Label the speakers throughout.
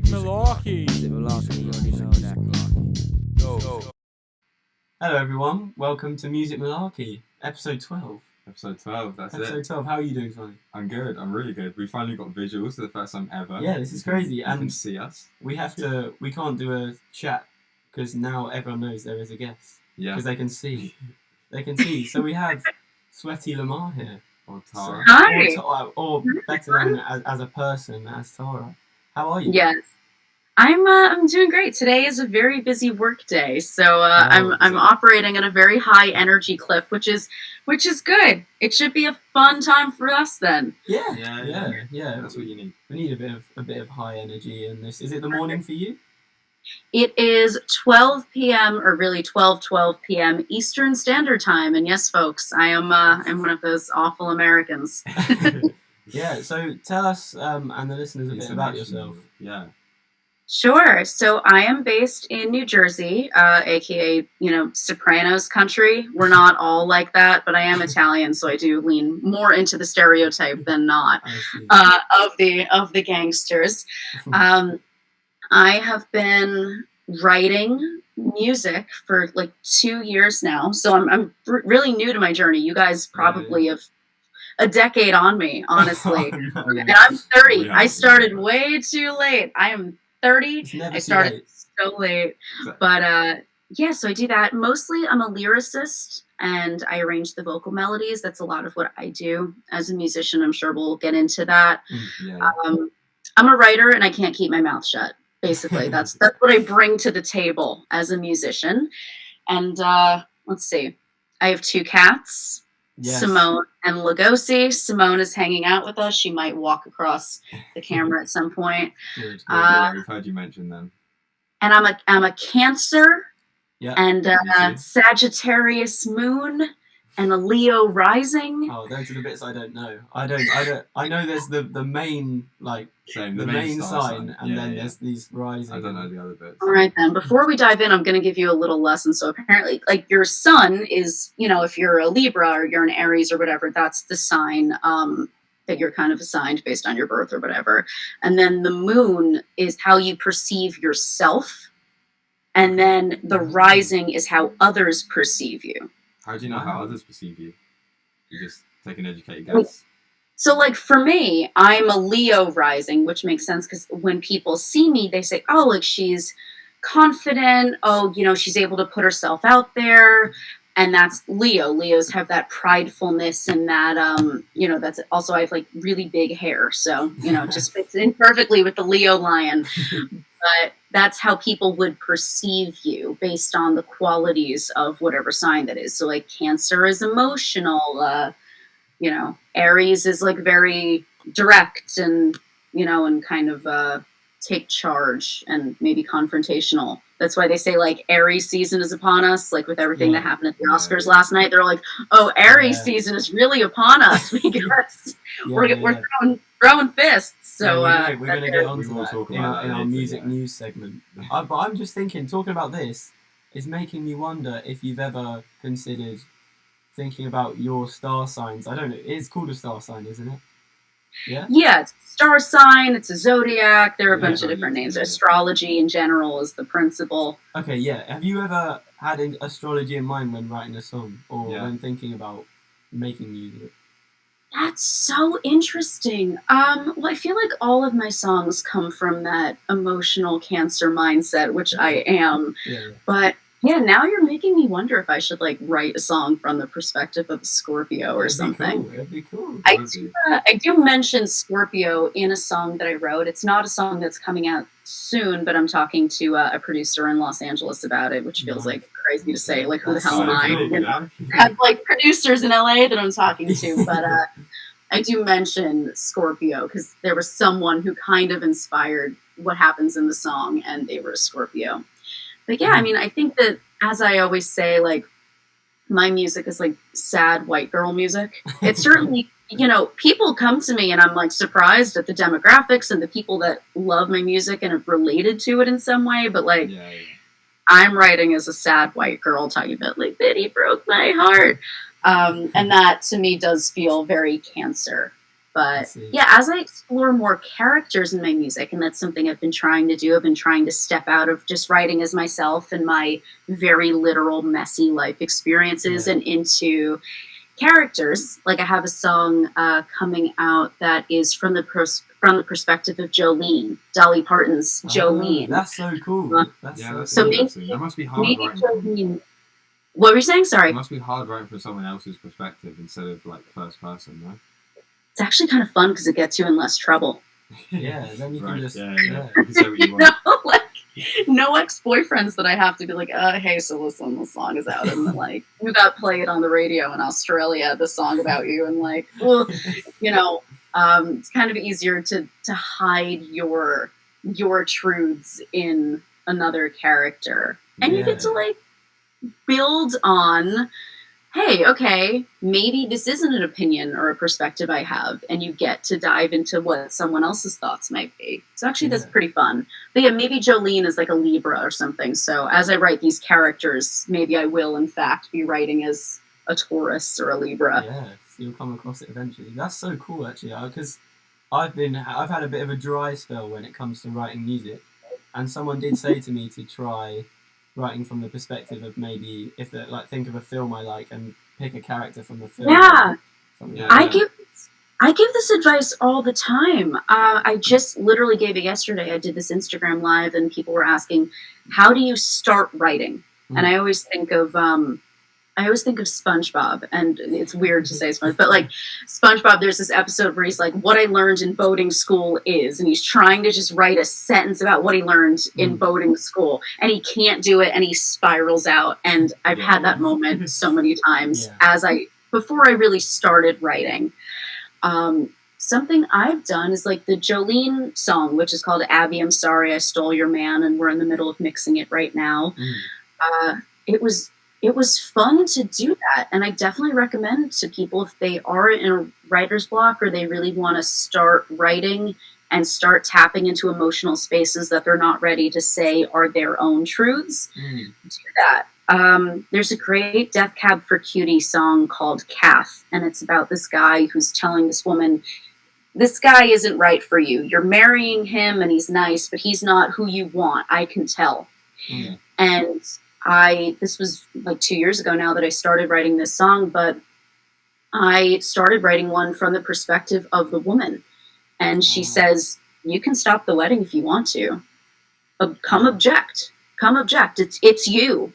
Speaker 1: Malarkey.
Speaker 2: Hello everyone, welcome to Music Malarkey, episode 12.
Speaker 3: Episode 12, that's
Speaker 2: Episode 12, how are you doing, Sonny?
Speaker 3: I'm good, I'm really good. We finally got visuals for the first time ever.
Speaker 2: Yeah, this is crazy.
Speaker 3: You can see us.
Speaker 2: We can't do a chat, because now everyone knows there is a guest.
Speaker 3: Yeah.
Speaker 2: Because they can see. So we have Sweaty Lamarr here.
Speaker 3: Or Tara.
Speaker 4: Hi.
Speaker 2: Or better known as a person, as Tara. How are you?
Speaker 4: Yes, I'm doing great. Today is a very busy work day, so I'm operating at a very high energy clip, which is good. It should be a fun time for us then.
Speaker 2: Yeah.
Speaker 3: That's what you need.
Speaker 2: We need a bit of high energy in this. Is it the morning for you?
Speaker 4: It is 12 p.m. or really 12 p.m. Eastern Standard Time, and yes, folks, I'm one of those awful Americans.
Speaker 2: Yeah. So tell us and the listeners a bit about yourself.
Speaker 3: Yeah.
Speaker 4: Sure. So I am based in New Jersey, aka, Sopranos country. We're not all like that, but I am Italian, so I do lean more into the stereotype than not of the gangsters. I have been writing music for like 2 years now, so I'm really new to my journey. You guys probably have a decade on me, honestly. And I'm 30. I started way too late. I am 30. I started so late. But so I do that. Mostly I'm a lyricist and I arrange the vocal melodies. That's a lot of what I do as a musician. I'm sure we'll get into that.
Speaker 3: Yeah.
Speaker 4: I'm a writer and I can't keep my mouth shut. Basically, that's what I bring to the table as a musician. And let's see. I have 2 cats. Yes. Simone and Lugosi. Simone is hanging out with us. She might walk across the camera at some point.
Speaker 3: Good. We've heard you mention them.
Speaker 4: And I'm a Cancer, and
Speaker 3: a
Speaker 4: Sagittarius moon, and a Leo rising.
Speaker 2: Oh, those are the bits I don't know. I know there's the main the main sign, and then there's these rising.
Speaker 3: I don't know the other bits.
Speaker 4: All right then. Before we dive in, I'm going to give you a little lesson. So apparently, like your sun is, if you're a Libra or you're an Aries or whatever, that's the sign that you're kind of assigned based on your birth or whatever. And then the moon is how you perceive yourself, and then the rising is how others perceive you.
Speaker 3: How do you know how others perceive you? You just take an educated guess.
Speaker 4: So, like, for me, I'm a Leo rising, which makes sense because when people see me, they say, oh, like, she's confident. Oh, she's able to put herself out there. And that's Leo. Leos have that pridefulness and that, that's also, I have, like, really big hair. So, it just fits in perfectly with the Leo lion. But that's how people would perceive you based on the qualities of whatever sign that is. So, like, Cancer is emotional. Aries is like very direct and, and kind of take charge and maybe confrontational. That's why they say like Aries season is upon us, like with everything that happened at the Oscars last night. They're like, oh, Aries season is really upon us because we're throwing fists. So
Speaker 2: we're going to get onto that in our music news segment. But I'm just thinking, talking about this is making me wonder if you've ever considered thinking about your star signs. I don't know. It's called a star sign, isn't it? Yeah? Yeah,
Speaker 4: it's a star sign. It's a zodiac. There are a bunch of different names. Astrology in general is the principle.
Speaker 2: Okay, yeah. Have you ever had astrology in mind when writing a song or when thinking about making music?
Speaker 4: That's so interesting. Well, I feel like all of my songs come from that emotional Cancer mindset, which I am. Yeah. But yeah, now you're making me wonder if I should like write a song from the perspective of a Scorpio or something.
Speaker 2: That'd be cool.
Speaker 4: I do mention Scorpio in a song that I wrote. It's not a song that's coming out soon, but I'm talking to a producer in Los Angeles about it, which feels like crazy to say. Like, who the hell am I? I have like producers in LA that I'm talking to, but I do mention Scorpio because there was someone who kind of inspired what happens in the song, and they were a Scorpio. But yeah, I mean, I think that, as I always say, like, my music is like sad white girl music. It's certainly, people come to me and I'm like surprised at the demographics and the people that love my music and have related to it in some way. But like, I'm writing as a sad white girl talking about like, Betty broke my heart. And that to me does feel very Cancer. But yeah, as I explore more characters in my music, and that's something I've been trying to do, I've been trying to step out of just writing as myself and my very literal, messy life experiences and into characters. Like I have a song coming out that is from the perspective of Jolene, Dolly Parton's Jolene.
Speaker 2: That's so cool.
Speaker 3: That's so interesting. That must be hard writing.
Speaker 4: What were you saying? Sorry.
Speaker 3: It must be hard writing from someone else's perspective instead of like first person, right?
Speaker 4: It's actually kind of fun because it gets you in less trouble.
Speaker 2: Yeah, then you can just...
Speaker 3: You can say what you want.
Speaker 4: Like, no ex-boyfriends that I have to be like, hey, so listen, the song is out. And like, you got played on the radio in Australia, the song about you. And like, well, it's kind of easier to hide your truths in another character. And you get to like build on... hey, okay, maybe this isn't an opinion or a perspective I have, and you get to dive into what someone else's thoughts might be. So actually that's pretty fun. But yeah, maybe Jolene is like a Libra or something, so as I write these characters, maybe I will in fact be writing as a Taurus or a Libra.
Speaker 2: Yeah, so you'll come across it eventually. That's so cool actually, because I've had a bit of a dry spell when it comes to writing music, and someone did say to me to try writing from the perspective of maybe think of a film I like and pick a character from the film.
Speaker 4: Yeah,
Speaker 2: I
Speaker 4: give this advice all the time. I just literally gave it yesterday. I did this Instagram live, and people were asking, "How do you start writing?" And I always think of SpongeBob, and it's weird to say SpongeBob, but like SpongeBob, there's this episode where he's like, what I learned in boating school is, and he's trying to just write a sentence about what he learned in boating school, and he can't do it, and he spirals out. And I've had that moment so many times before I really started writing. Something I've done is like the Jolene song, which is called Abby, I'm Sorry I Stole Your Man, and we're in the middle of mixing it right now. It was fun to do that, and I definitely recommend to people if they are in a writer's block or they really want to start writing and start tapping into emotional spaces that they're not ready to say are their own truths, do that. There's a great Death Cab for Cutie song called Kath, and it's about this guy who's telling this woman, this guy isn't right for you. You're marrying him and he's nice, but he's not who you want. I can tell. And this was like 2 years ago now that I started writing this song, but I started writing one from the perspective of the woman. And she says, you can stop the wedding if you want to. Come object. Come object. It's you.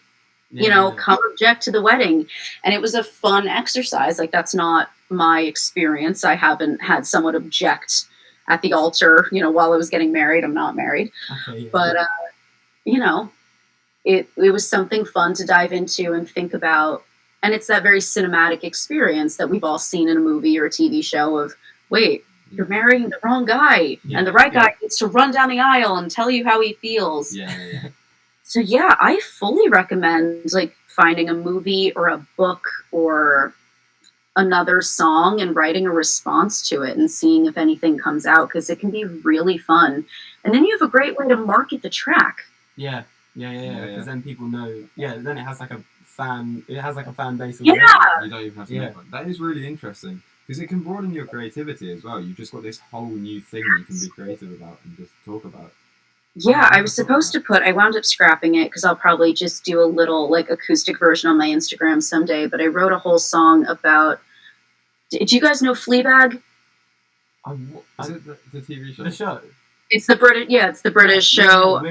Speaker 4: Come object to the wedding. And it was a fun exercise. Like, that's not my experience. I haven't had someone object at the altar, while I was getting married. I'm not married. But, it was something fun to dive into and think about. And it's that very cinematic experience that we've all seen in a movie or a TV show of, wait, you're marrying the wrong guy. And the right guy needs to run down the aisle and tell you how he feels. So yeah, I fully recommend like finding a movie or a book or another song and writing a response to it and seeing if anything comes out, because it can be really fun. And then you have a great way to market the track.
Speaker 2: Yeah. Because then people know. Yeah, then it has like a fan. It has like a fan base.
Speaker 3: You don't even have to make one. That is really interesting because it can broaden your creativity as well. You've just got this whole new thing you can be creative about and just talk about.
Speaker 4: Yeah, I was supposed to I wound up scrapping it because I'll probably just do a little like acoustic version on my Instagram someday. But I wrote a whole song about. Did you guys know Fleabag?
Speaker 3: Is it the TV show?
Speaker 2: The show.
Speaker 4: It's the British. Yeah, it's the British show.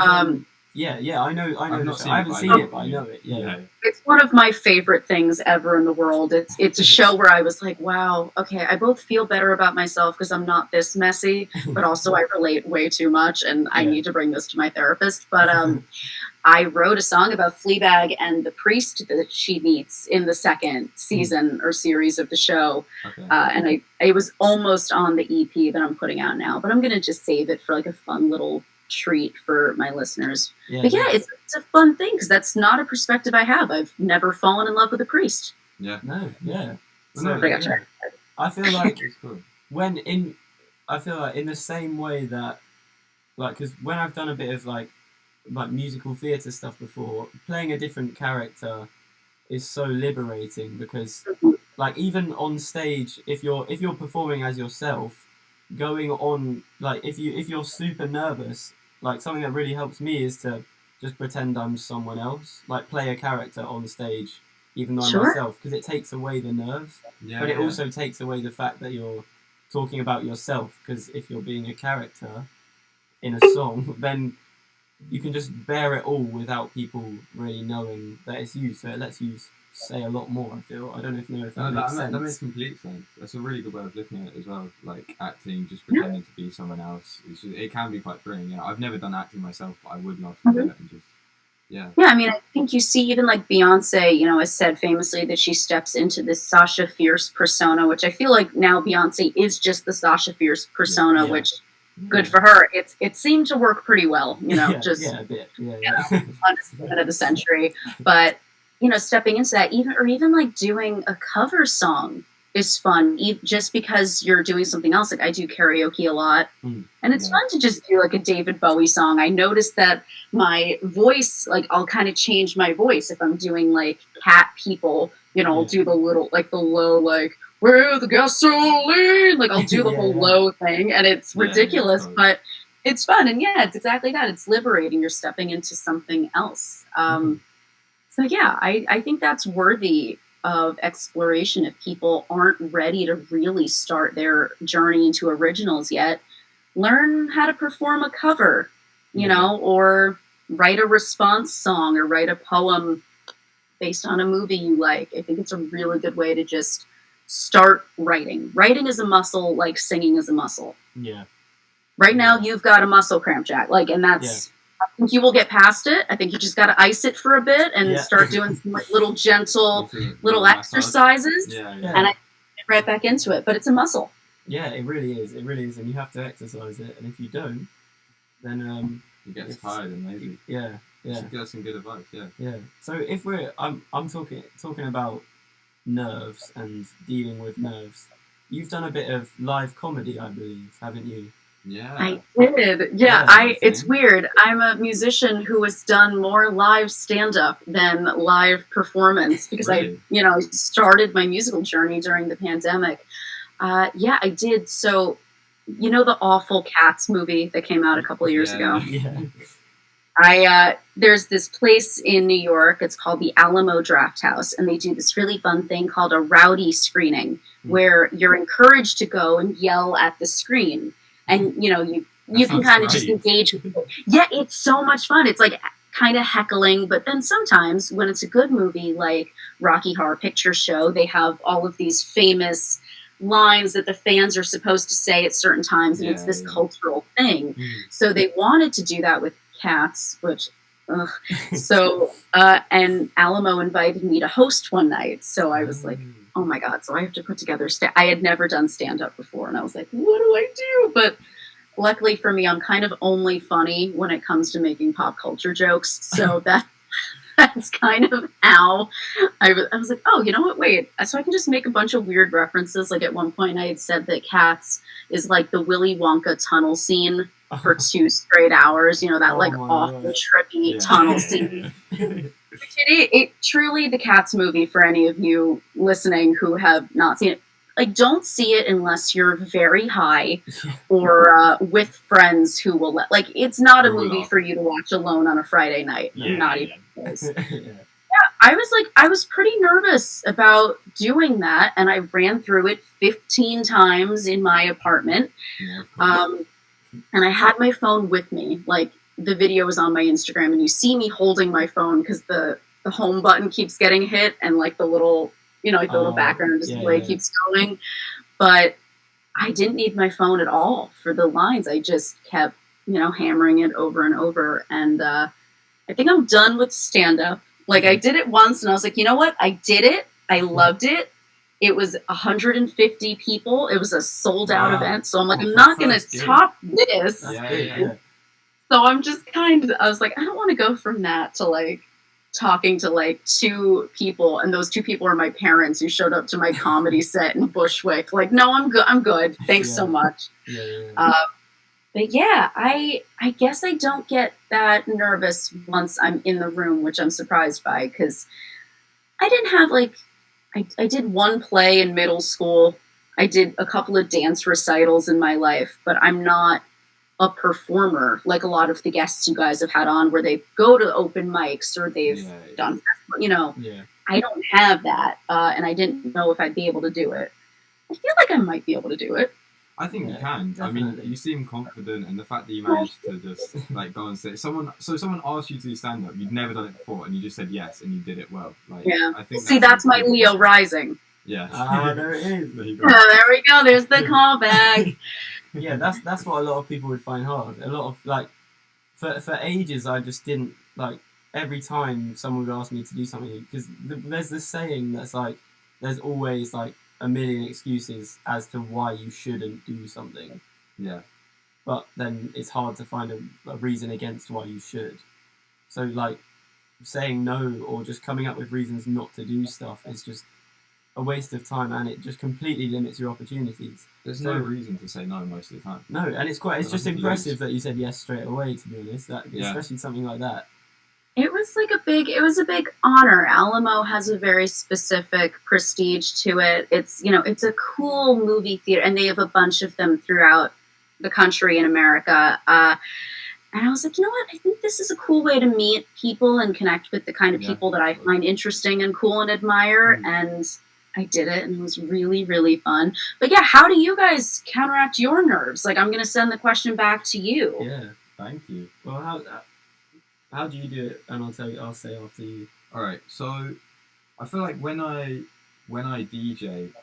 Speaker 2: Yeah, I know.
Speaker 3: I
Speaker 2: haven't seen it, but I know it. Yeah.
Speaker 4: It's one of my favorite things ever in the world. It's a show where I was like, wow, okay, I both feel better about myself because I'm not this messy, but also I relate way too much, and I need to bring this to my therapist. But I wrote a song about Fleabag and the priest that she meets in the second season or series of the show. And I was almost on the EP that I'm putting out now, but I'm going to just save it for like a fun little treat for my listeners. But yeah, it's a fun thing because that's not a perspective I have. I've never fallen in love with a priest.
Speaker 2: I feel like in the same way that because when I've done a bit of like musical theatre stuff before, playing a different character is so liberating because like even on stage, if you're performing as yourself, going on, like if you're super nervous, like something that really helps me is to just pretend I'm someone else, like play a character on stage, even though I'm
Speaker 4: Sure.
Speaker 2: myself, because it takes away the nerves,
Speaker 3: Yeah,
Speaker 2: but it
Speaker 3: yeah.
Speaker 2: also takes away the fact that you're talking about yourself, because if you're being a character in a song, then you can just bear it all without people really knowing that it's you, so it lets you say a lot more, I feel. I don't know if that makes sense.
Speaker 3: That makes complete sense. That's a really good way of looking at it as well. Like acting, just pretending to be someone else. It can be quite thrilling. Yeah, I've never done acting myself, but I would love to do it and just, yeah.
Speaker 4: Yeah, I mean, I think you see even like Beyonce, has said famously that she steps into this Sasha Fierce persona, which I feel like now Beyonce is just the Sasha Fierce persona, which good for her. It seemed to work pretty well, just
Speaker 2: a bit.
Speaker 4: Understatement of the century. But stepping into that, even like doing a cover song is fun, just because you're doing something else. Like I do karaoke a lot, and it's fun to just do like a David Bowie song. I noticed that my voice, like I'll kind of change my voice if I'm doing like Cat People. I'll do the little, like the low, like where the gasoline, like I'll do the whole low thing, and it's ridiculous, but it's fun. And it's exactly that. It's liberating. You're stepping into something else. So I think that's worthy of exploration if people aren't ready to really start their journey into originals yet. Learn how to perform a cover, or write a response song or write a poem based on a movie you like. I think it's a really good way to just start writing. Writing is a muscle, like singing is a muscle.
Speaker 2: Yeah.
Speaker 4: Right now, you've got a muscle cramp, Jack. Like, and that's. I think you will get past it. I think you just got to ice it for a bit and start doing some like, little gentle, little exercises. And I get right back into it. But it's a muscle.
Speaker 2: Yeah, it really is. It really is, and you have to exercise it. And if you don't, then
Speaker 3: you get tired and lazy.
Speaker 2: Yeah.
Speaker 3: You should get some good advice.
Speaker 2: Yeah. So if I'm talking about nerves and dealing with nerves. You've done a bit of live comedy, I believe, haven't you?
Speaker 3: Yeah.
Speaker 4: I did. It's weird. I'm a musician who has done more live stand-up than live performance because
Speaker 3: Really?
Speaker 4: I started my musical journey during the pandemic. I did. So, the awful Cats movie that came out a couple of years ago?
Speaker 2: Yeah.
Speaker 4: There's this place in New York. It's called the Alamo Draft House, and they do this really fun thing called a rowdy screening, where you're encouraged to go and yell at the screen. And, you can kind of just engage with it. Yeah, it's so much fun. It's like kind of heckling, but then sometimes when it's a good movie like Rocky Horror Picture Show, they have all of these famous lines that the fans are supposed to say at certain times, and it's this cultural thing. So they wanted to do that with Cats, which, so, and Alamo invited me to host one night. So I was like, oh my God, so I have to put together, I had never done stand-up before, and I was like, what do I do? But luckily for me, I'm kind of only funny when it comes to making pop culture jokes, so that's kind of how I was like, oh, you know what, wait, so I can just make a bunch of weird references. Like at one point I had said that Cats is like the Willy Wonka tunnel scene for 2 straight hours, that awful trippy tunnel scene. It truly, the Cats movie, for any of you listening who have not seen it, like, don't see it unless you're very high or with friends who will it's not a movie for you to watch alone on a Friday night. Not even close. I was pretty nervous about doing that, and I ran through it 15 times in my apartment. And I had my phone with me, like the video was on my Instagram, and you see me holding my phone because the home button keeps getting hit, and like the little, the little background display keeps going. But I didn't need my phone at all for the lines. I just kept, hammering it over and over. And I think I'm done with stand-up. Like I did it once, and I was like, you know what? I did it. I loved it. It was 150 people. It was a sold-out event. So I'm like, I'm not going to top this. So I'm just I was like, I don't want to go from that to like talking to like 2 people, and those 2 people are my parents who showed up to my comedy set in Bushwick. Like, no, I'm good. I'm good. Thanks so much. But I guess I don't get that nervous once I'm in the room, which I'm surprised by, because I didn't have like I did one play in middle school. I did a couple of dance recitals in my life, but I'm not a performer like a lot of the guests you guys have had on, where they go to open mics or they've done,
Speaker 2: Yeah.
Speaker 4: I don't have that, and I didn't know if I'd be able to do it. I feel like I might be able to do it.
Speaker 3: I think you can.
Speaker 2: Definitely.
Speaker 3: I mean, you seem confident, and the fact that you managed to just like go and say someone asked you to do stand up, you'd never done it before, and you just said yes, and you did it well. Like,
Speaker 4: Yeah.
Speaker 3: I think
Speaker 4: See, that's my Leo rising.
Speaker 3: Yeah.
Speaker 2: There it is.
Speaker 3: There you go.
Speaker 4: Oh, there we go. There's the callback.
Speaker 2: Yeah, that's what a lot of people would find hard. A lot of like, for ages, I just didn't like. Every time someone would ask me to do something, because there's this saying that's like, there's always like a million excuses as to why you shouldn't do something.
Speaker 3: Yeah.
Speaker 2: But then it's hard to find a reason against why you should. So like, saying no or just coming up with reasons not to do stuff is just a waste of time, and it just completely limits your opportunities.
Speaker 3: There's no reason to say no most of the time.
Speaker 2: No, and it's just impressive that you said yes straight away, to be honest. Especially something like that.
Speaker 4: It was a big honor. Alamo has a very specific prestige to it. It's a cool movie theater, and they have a bunch of them throughout the country in America. And I was like, you know what? I think this is a cool way to meet people and connect with the kind of people that I find interesting and cool and admire. And I did it, and it was really, really fun. But yeah, how do you guys counteract your nerves? Like, I'm going to send the question back to you.
Speaker 3: Yeah, thank you.
Speaker 2: Well, how do you do it? And I'll say after you.
Speaker 3: All right. So I feel like when I DJ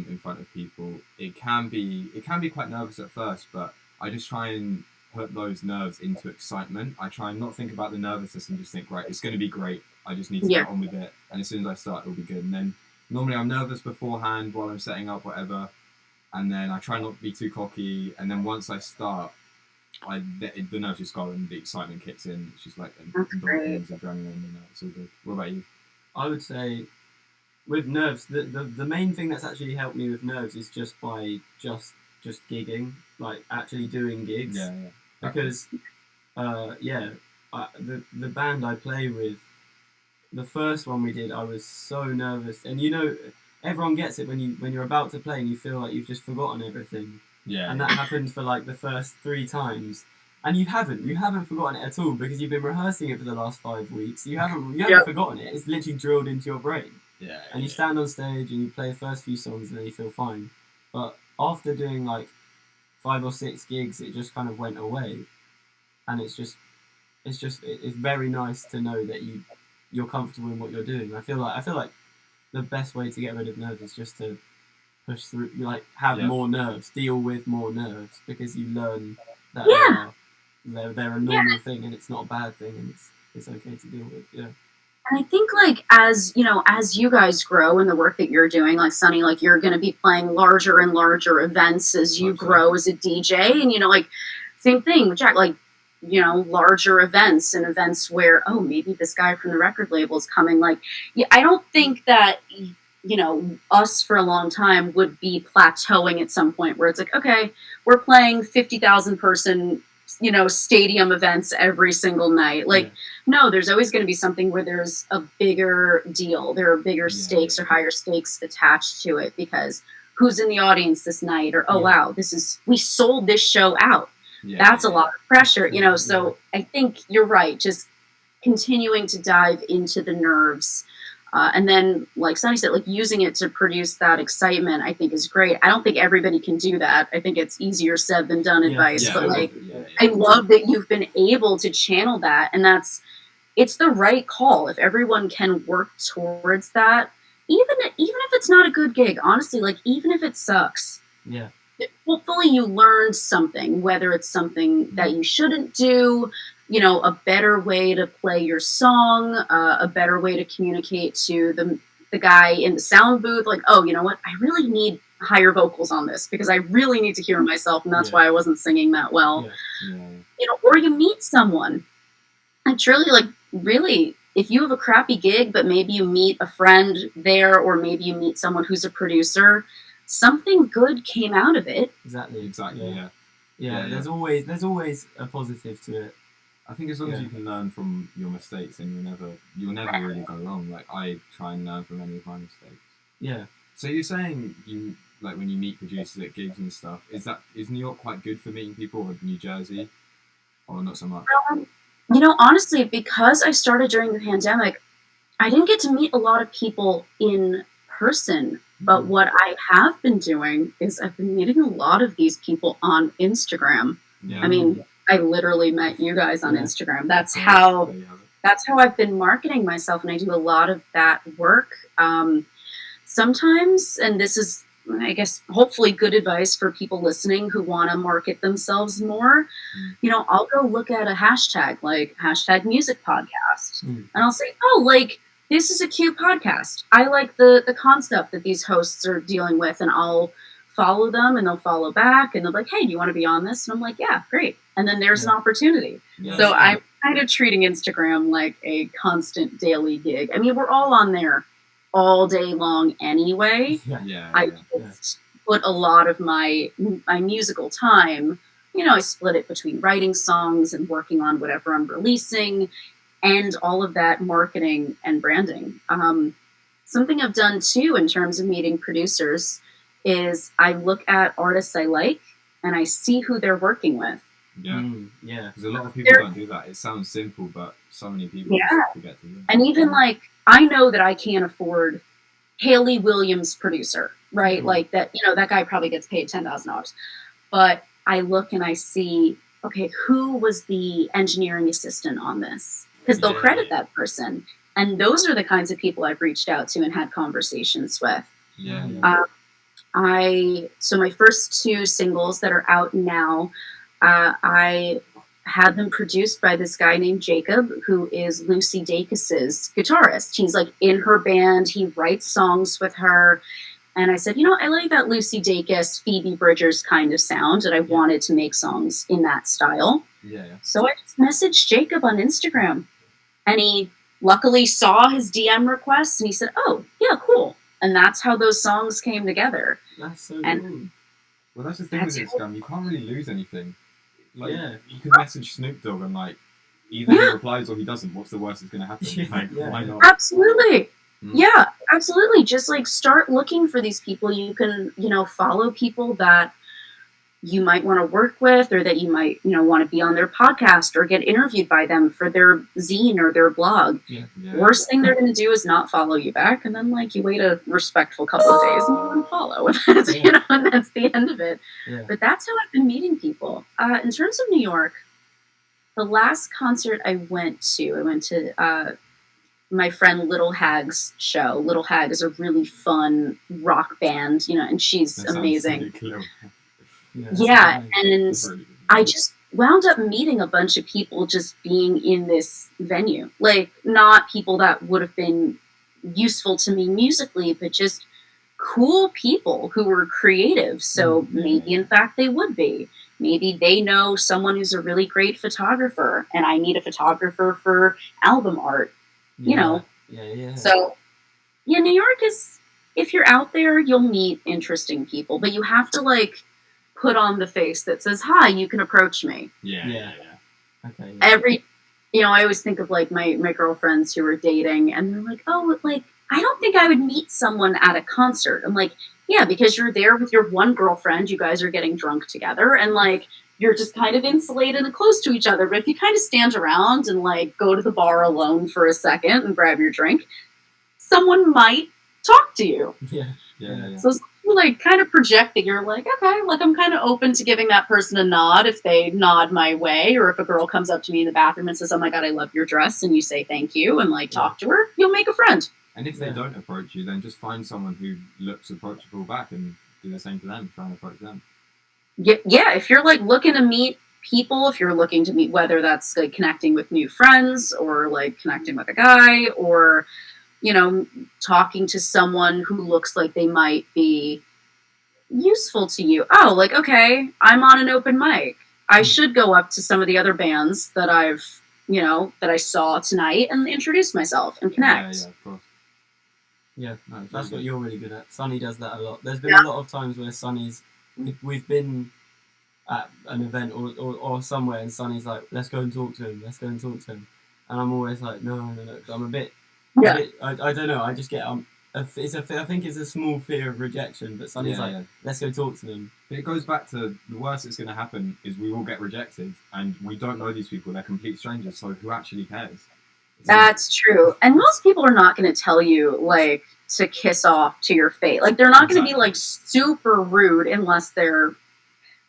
Speaker 3: in front of people, it can be quite nervous at first, but I just try and put those nerves into excitement. I try and not think about the nervousness and just think, right, it's going to be great. I just need to get on with it, and as soon as I start, it'll be good. And then normally I'm nervous beforehand while I'm setting up whatever, and then I try not to be too cocky. And then once I start, the nerves just go and the excitement kicks in. It's just like endorphins, adrenaline, and it's all good. What about you?
Speaker 2: I would say with nerves, the main thing that's actually helped me with nerves is just by just gigging, like actually doing gigs.
Speaker 3: Yeah.
Speaker 2: Because the band I play with, the first one we did, I was so nervous, and everyone gets it when you're about to play and you feel like you've just forgotten everything.
Speaker 3: Yeah.
Speaker 2: And that happened for like the first 3 times, and you haven't forgotten it at all, because you've been rehearsing it for the last 5 weeks. You haven't forgotten it. It's literally drilled into your brain.
Speaker 3: Yeah.
Speaker 2: And you stand on stage and you play the first few songs and then you feel fine. But after doing like 5 or 6 gigs, it just kind of went away, and it's very nice to know that you're comfortable in what you're doing. I feel like the best way to get rid of nerves is just to push through, like have more nerves, deal with more nerves, because you learn that they're a normal thing, and it's not a bad thing, and it's okay to deal with. Yeah.
Speaker 4: And I think, like, as you guys grow in the work that you're doing, like Sonny, like you're going to be playing larger and larger events as you grow as a DJ, and like same thing with Jack, like larger events and events where maybe this guy from the record label is coming. Like, I don't think that us for a long time would be plateauing at some point where it's like, okay, we're playing 50,000 person stadium events every single night. Like, no, there's always going to be something where there's a bigger deal. There are bigger stakes or higher stakes attached to it, because who's in the audience this night? Or, wow, we sold this show out. That's a lot of pressure, so I think you're right. Just continuing to dive into the nerves. And then, like Sonny said, like using it to produce that excitement, I think is great. I don't think everybody can do that. I think it's easier said than done advice. But I love that you've been able to channel that, and it's the right call. If everyone can work towards that, even if it's not a good gig, honestly, like even if it sucks, hopefully you learned something. Whether it's something that you shouldn't do, a better way to play your song, a better way to communicate to the guy in the sound booth, like, oh, you know what, I really need higher vocals on this because I really need to hear myself, and that's why I wasn't singing that well. Or you meet someone, and truly, like, really, if you have a crappy gig, but maybe you meet a friend there, or maybe you meet someone who's a producer, something good came out of it.
Speaker 2: Exactly.
Speaker 3: Yeah.
Speaker 2: There's always a positive to it.
Speaker 3: I think as long as you can learn from your mistakes, then you'll never really go wrong. Like, I try and learn from any of my mistakes.
Speaker 2: Yeah.
Speaker 3: So you're saying you like when you meet producers at gigs and stuff, is New York quite good for meeting people, or New Jersey, or not so much?
Speaker 4: Honestly, because I started during the pandemic, I didn't get to meet a lot of people in person. But what I have been doing is I've been meeting a lot of these people on Instagram.
Speaker 3: Yeah.
Speaker 4: I mean, I literally met you guys on Instagram. That's how I've been marketing myself, and I do a lot of that work. Sometimes, and this is, I guess, hopefully good advice for people listening who want to market themselves more. I'll go look at a hashtag like hashtag music podcast, and I'll say, oh, like, this is a cute podcast. I like the concept that these hosts are dealing with, and I'll follow them, and they'll follow back, and they're like, hey, do you want to be on this? And I'm like, yeah, great. And then there's an opportunity.
Speaker 3: Yeah.
Speaker 4: So I'm kind of treating Instagram like a constant daily gig. I mean, we're all on there all day long anyway. I just put a lot of my musical time, I split it between writing songs and working on whatever I'm releasing, and all of that marketing and branding. Something I've done too in terms of meeting producers is I look at artists I like and I see who they're working with.
Speaker 3: Yeah.
Speaker 2: Yeah.
Speaker 3: Because a lot of people don't do that. It sounds simple, but so many people just forget to do it.
Speaker 4: And even like, I know that I can't afford Haley Williams producer, right? Like that, that guy probably gets paid $10,000. But I look and I see, okay, who was the engineering assistant on this? Because they'll credit that person. And those are the kinds of people I've reached out to and had conversations with. So my first two singles that are out now, I had them produced by this guy named Jacob, who is Lucy Dacus's guitarist. He's like in her band. He writes songs with her. And I said, I like that Lucy Dacus, Phoebe Bridgers kind of sound, and I wanted to make songs in that style. So I just messaged Jacob on Instagram, and he luckily saw his DM requests, and he said, oh, yeah, cool. And that's how those songs came together.
Speaker 2: That's so cool.
Speaker 3: Well, that's the thing with Instagram. You can't really lose anything. Like, you can message Snoop Dogg and, like, either he replies or he doesn't. What's the worst that's going to happen? Why not?
Speaker 4: Absolutely. Yeah, absolutely. Just, like, start looking for these people. You can, follow people that you might want to work with, or that you might, want to be on their podcast or get interviewed by them for their zine or their blog. Worst thing they're going to do is not follow you back, and then like you wait a respectful couple of days and you unfollow. And that's the end of it. But that's how I've been meeting people. In terms of New York, the last concert I went to my friend Little Hag's show. Little Hag is a really fun rock band, and she's amazing. And I just wound up meeting a bunch of people just being in this venue. Like, not people that would have been useful to me musically, but just cool people who were creative. So maybe, in fact, they would be. Maybe they know someone who's a really great photographer, and I need a photographer for album art, So, New York is, if you're out there, you'll meet interesting people, but you have to, like, put on the face that says, hi, you can approach me. Okay. I always think of like my girlfriends who are dating, and they're like, oh, like, I don't think I would meet someone at a concert. I'm like, yeah, because you're there with your one girlfriend, you guys are getting drunk together, and like, you're just kind of insulated and close to each other. But if you kind of stand around and like go to the bar alone for a second and grab your drink, someone might talk to you. So like kind of project that you're like, okay, like I'm kind of open to giving that person a nod if they nod my way, or if a girl comes up to me in the bathroom and says, oh my God, I love your dress, and you say thank you and like talk to her, you'll make a friend.
Speaker 3: And if they don't approach you, then just find someone who looks approachable back and do the same to them, try and approach them.
Speaker 4: Yeah, if you're like looking to meet people, if you're looking to meet, whether that's like connecting with new friends or like connecting with a guy, or talking to someone who looks like they might be useful to you. Oh, like, okay, I'm on an open mic. I should go up to some of the other bands that that I saw tonight and introduce myself and connect.
Speaker 3: Yeah, of course.
Speaker 2: Yeah, that's what you're really good at. Sonny does that a lot. There's been a lot of times where we've been at an event or somewhere, and Sonny's like, let's go and talk to him. And I'm always like, no. I'm a bit, I don't know. I just get I think it's a small fear of rejection, but Sonny's let's go talk to them.
Speaker 3: But it goes back to the worst that's going to happen is we will get rejected, and we don't know these people. They're complete strangers, so who actually cares?
Speaker 4: That's true. And most people are not going to tell you, like, to kiss off to your face. Like, they're not going to be, like, super rude unless they're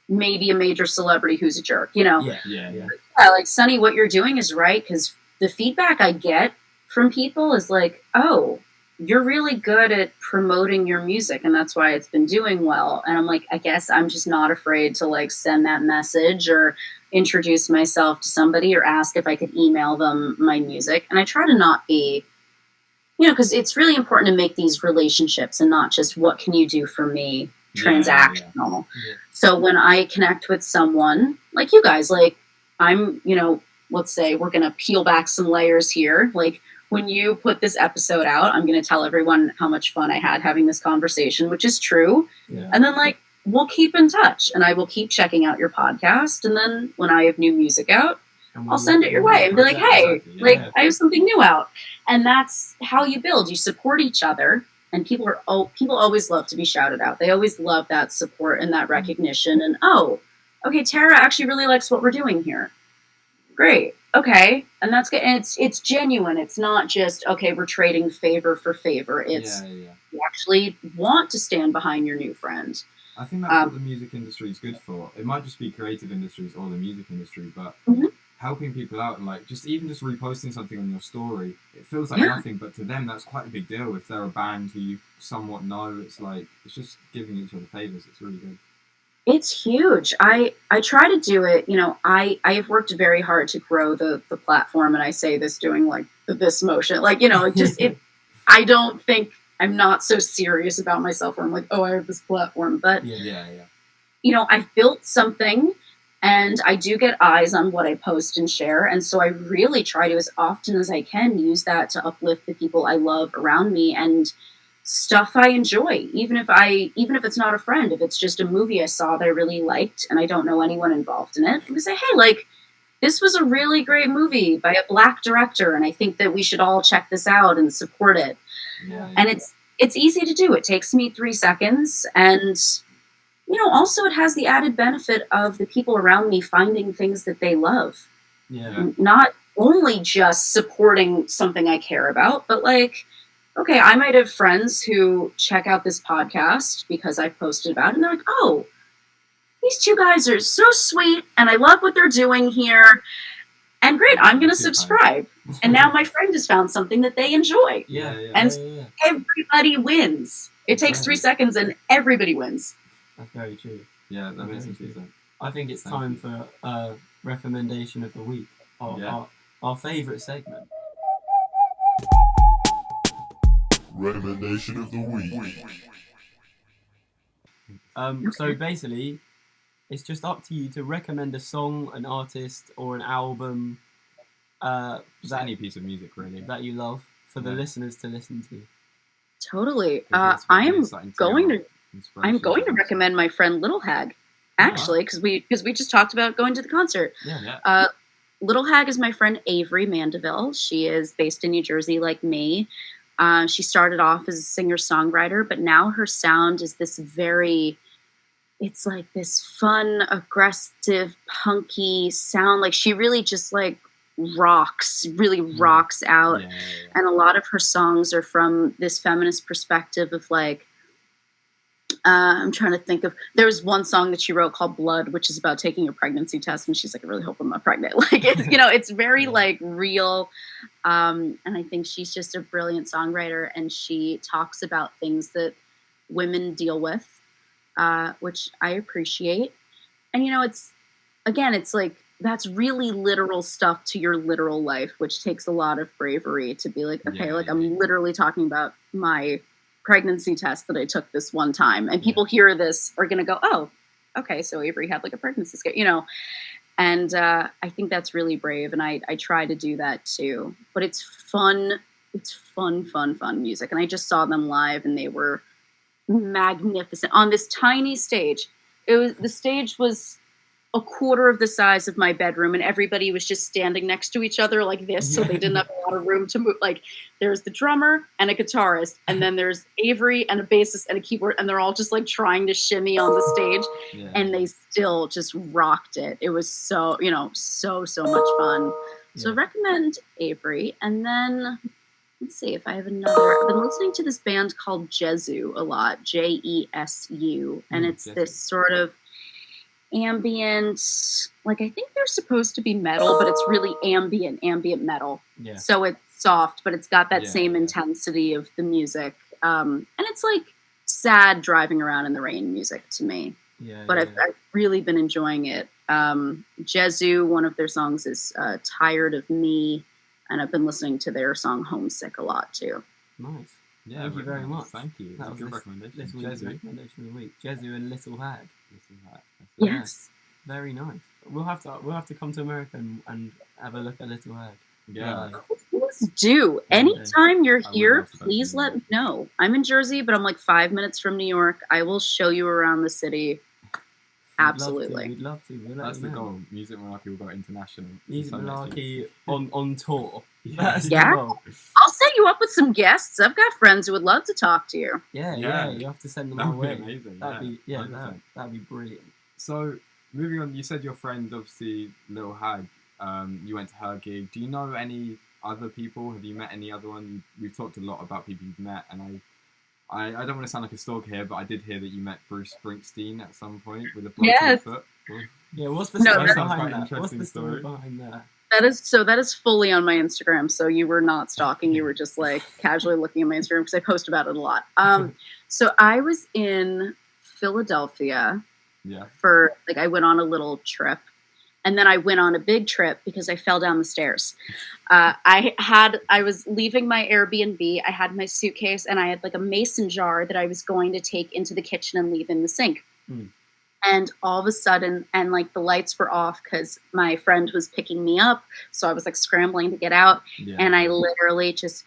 Speaker 4: maybe a major celebrity who's a jerk, you know?
Speaker 2: Yeah.
Speaker 4: Like, Sonny, what you're doing is right, because the feedback I get from people is like, oh, you're really good at promoting your music, and that's why it's been doing well. And I'm like, I guess I'm just not afraid to, like, send that message or introduce myself to somebody or ask if I could email them my music. And I try to not be, you know, because it's really important to make these relationships and not just what can you do for me, transactional.
Speaker 2: Yeah.
Speaker 4: So when I connect with someone like you guys, like, I'm, you know, let's say we're going to peel back some layers here. Like, when you put this episode out, I'm going to tell everyone how much fun I had having this conversation, which is true.
Speaker 2: Yeah.
Speaker 4: And then, like, we'll keep in touch, and I will keep checking out your podcast. And then when I have new music out, I'll send it your way and be like, hey, like, I have something new out. And that's how you build. You support each other. And people always love to be shouted out. They always love that support and that recognition. And, oh, okay, Tara actually really likes what we're doing here. Great. Okay. And that's good. And it's genuine. It's not just, okay, we're trading favor for favor. It's you actually want to stand behind your new friend.
Speaker 3: I think that's what the music industry is good for. It might just be creative industries or the music industry, but helping people out and, like, just reposting something on your story, it feels like nothing, but to them that's quite a big deal. If they're a band who you somewhat know, it's like, it's just giving each other favors. It's really good.
Speaker 4: It's huge. I try to do it, you know, I have worked very hard to grow the platform, and I say this doing, like, this motion, like, you know, I don't think I'm not so serious about myself where I'm like, oh, I have this platform, but you know, I've built something, and I do get eyes on what I post and share, and so I really try to, as often as I can, use that to uplift the people I love around me and stuff I enjoy, even if it's not a friend, if it's just a movie I saw that I really liked and I don't know anyone involved in it, I'm gonna say, hey, like, this was a really great movie by a Black director, and I think that we should all check this out and support it. And it's easy to do. It takes me 3 seconds, and, you know, also it has the added benefit of the people around me finding things that they love. Not only just supporting something I care about, but, like, okay, I might have friends who check out this podcast because I posted about it, and they're like, oh, these two guys are so sweet, and I love what they're doing here, and great, I'm going to subscribe. And now my friend has found something that they enjoy. Everybody wins. It takes 3 seconds, and everybody wins.
Speaker 2: That's very true.
Speaker 3: Yeah, that makes sense.
Speaker 2: I think it's time for recommendation of the week, our favourite segment.
Speaker 1: Recommendation of the week.
Speaker 2: So basically, it's just up to you to recommend a song, an artist, or an album.
Speaker 3: Just any piece of music, really,
Speaker 2: that you love for the listeners to listen to.
Speaker 4: Totally. I'm going to recommend my friend Little Hag, actually, because we just talked about going to the concert. Little Hag is my friend Avery Mandeville. She is based in New Jersey, like me. She started off as a singer-songwriter, but now her sound is it's like this fun, aggressive, punky sound. Like, she really just, like, rocks out. And a lot of her songs are from this feminist perspective of, like, I'm trying to think of, there was one song that she wrote called Blood, which is about taking a pregnancy test, and she's like, I really hope I'm not pregnant. Like, it's, you know, it's very like real. And I think she's just a brilliant songwriter, and she talks about things that women deal with, which I appreciate. And, you know, it's like, that's really literal stuff to your literal life, which takes a lot of bravery to be like, okay, I'm literally talking about my pregnancy test that I took this one time, and people hear this are going to go, oh, okay, so Avery had like a pregnancy scare, you know, and I think that's really brave, and I try to do that too, but it's fun music, and I just saw them live, and they were magnificent on this tiny stage. The stage was a quarter of the size of my bedroom, and everybody was just standing next to each other like this, so they didn't have a lot of room to move. Like, there's the drummer and a guitarist, and then there's Avery and a bassist and a keyboard, and they're all just like trying to shimmy on the stage, and they still just rocked it. It was so, so much fun. So I recommend Avery, and then let's see if I have another. I've been listening to this band called Jesu a lot, Jesu, and it's this sort of ambient, like, I think they're supposed to be metal, but it's really ambient metal. Yeah. So it's soft, but it's got that same intensity of the music. And it's like sad driving around in the rain music to me. But I've really been enjoying it. Jesu, one of their songs is Tired of Me, and I've been listening to their song Homesick a lot too.
Speaker 2: Nice. Yeah, thank you very much.
Speaker 3: Thank you. That was a good recommendation.
Speaker 2: Recommendation of the week. Jesu and Little Hag.
Speaker 4: Yes.
Speaker 2: Very nice. We'll have to come to America and have a look at Little Hag.
Speaker 3: Yeah.
Speaker 4: Let's do. Anytime you're here, please let me know. I'm in Jersey, but I'm like 5 minutes from New York. I will show you around the city. Absolutely.
Speaker 2: We'd love to.
Speaker 3: That's the goal. Music Malarkey will go international.
Speaker 2: Music Malarkey on tour.
Speaker 4: Yeah. I'll set you up with some guests. I've got friends who would love to talk to you.
Speaker 2: Yeah. You have to send them our way.
Speaker 3: Amazing.
Speaker 2: That'd be brilliant.
Speaker 3: So, moving on, you said your friend, obviously, Little Hag, you went to her gig. Do you know any other people? Have you met any other one? We've talked a lot about people you've met, and I don't want to sound like a stalker here, but I did hear that you met Bruce Springsteen at some point with a broken foot.
Speaker 2: Yeah, what's the story behind that? What's the story behind that?
Speaker 4: That is fully on my Instagram, so you were not stalking. You were just like casually looking at my Instagram because I post about it a lot. So I was in Philadelphia for, like, I went on a little trip, and then I went on a big trip because I fell down the stairs. I was leaving my Airbnb. I had my suitcase, and I had like a mason jar that I was going to take into the kitchen and leave in the sink. And all of a sudden, and like the lights were off because my friend was picking me up. So I was like scrambling to get out. And I literally just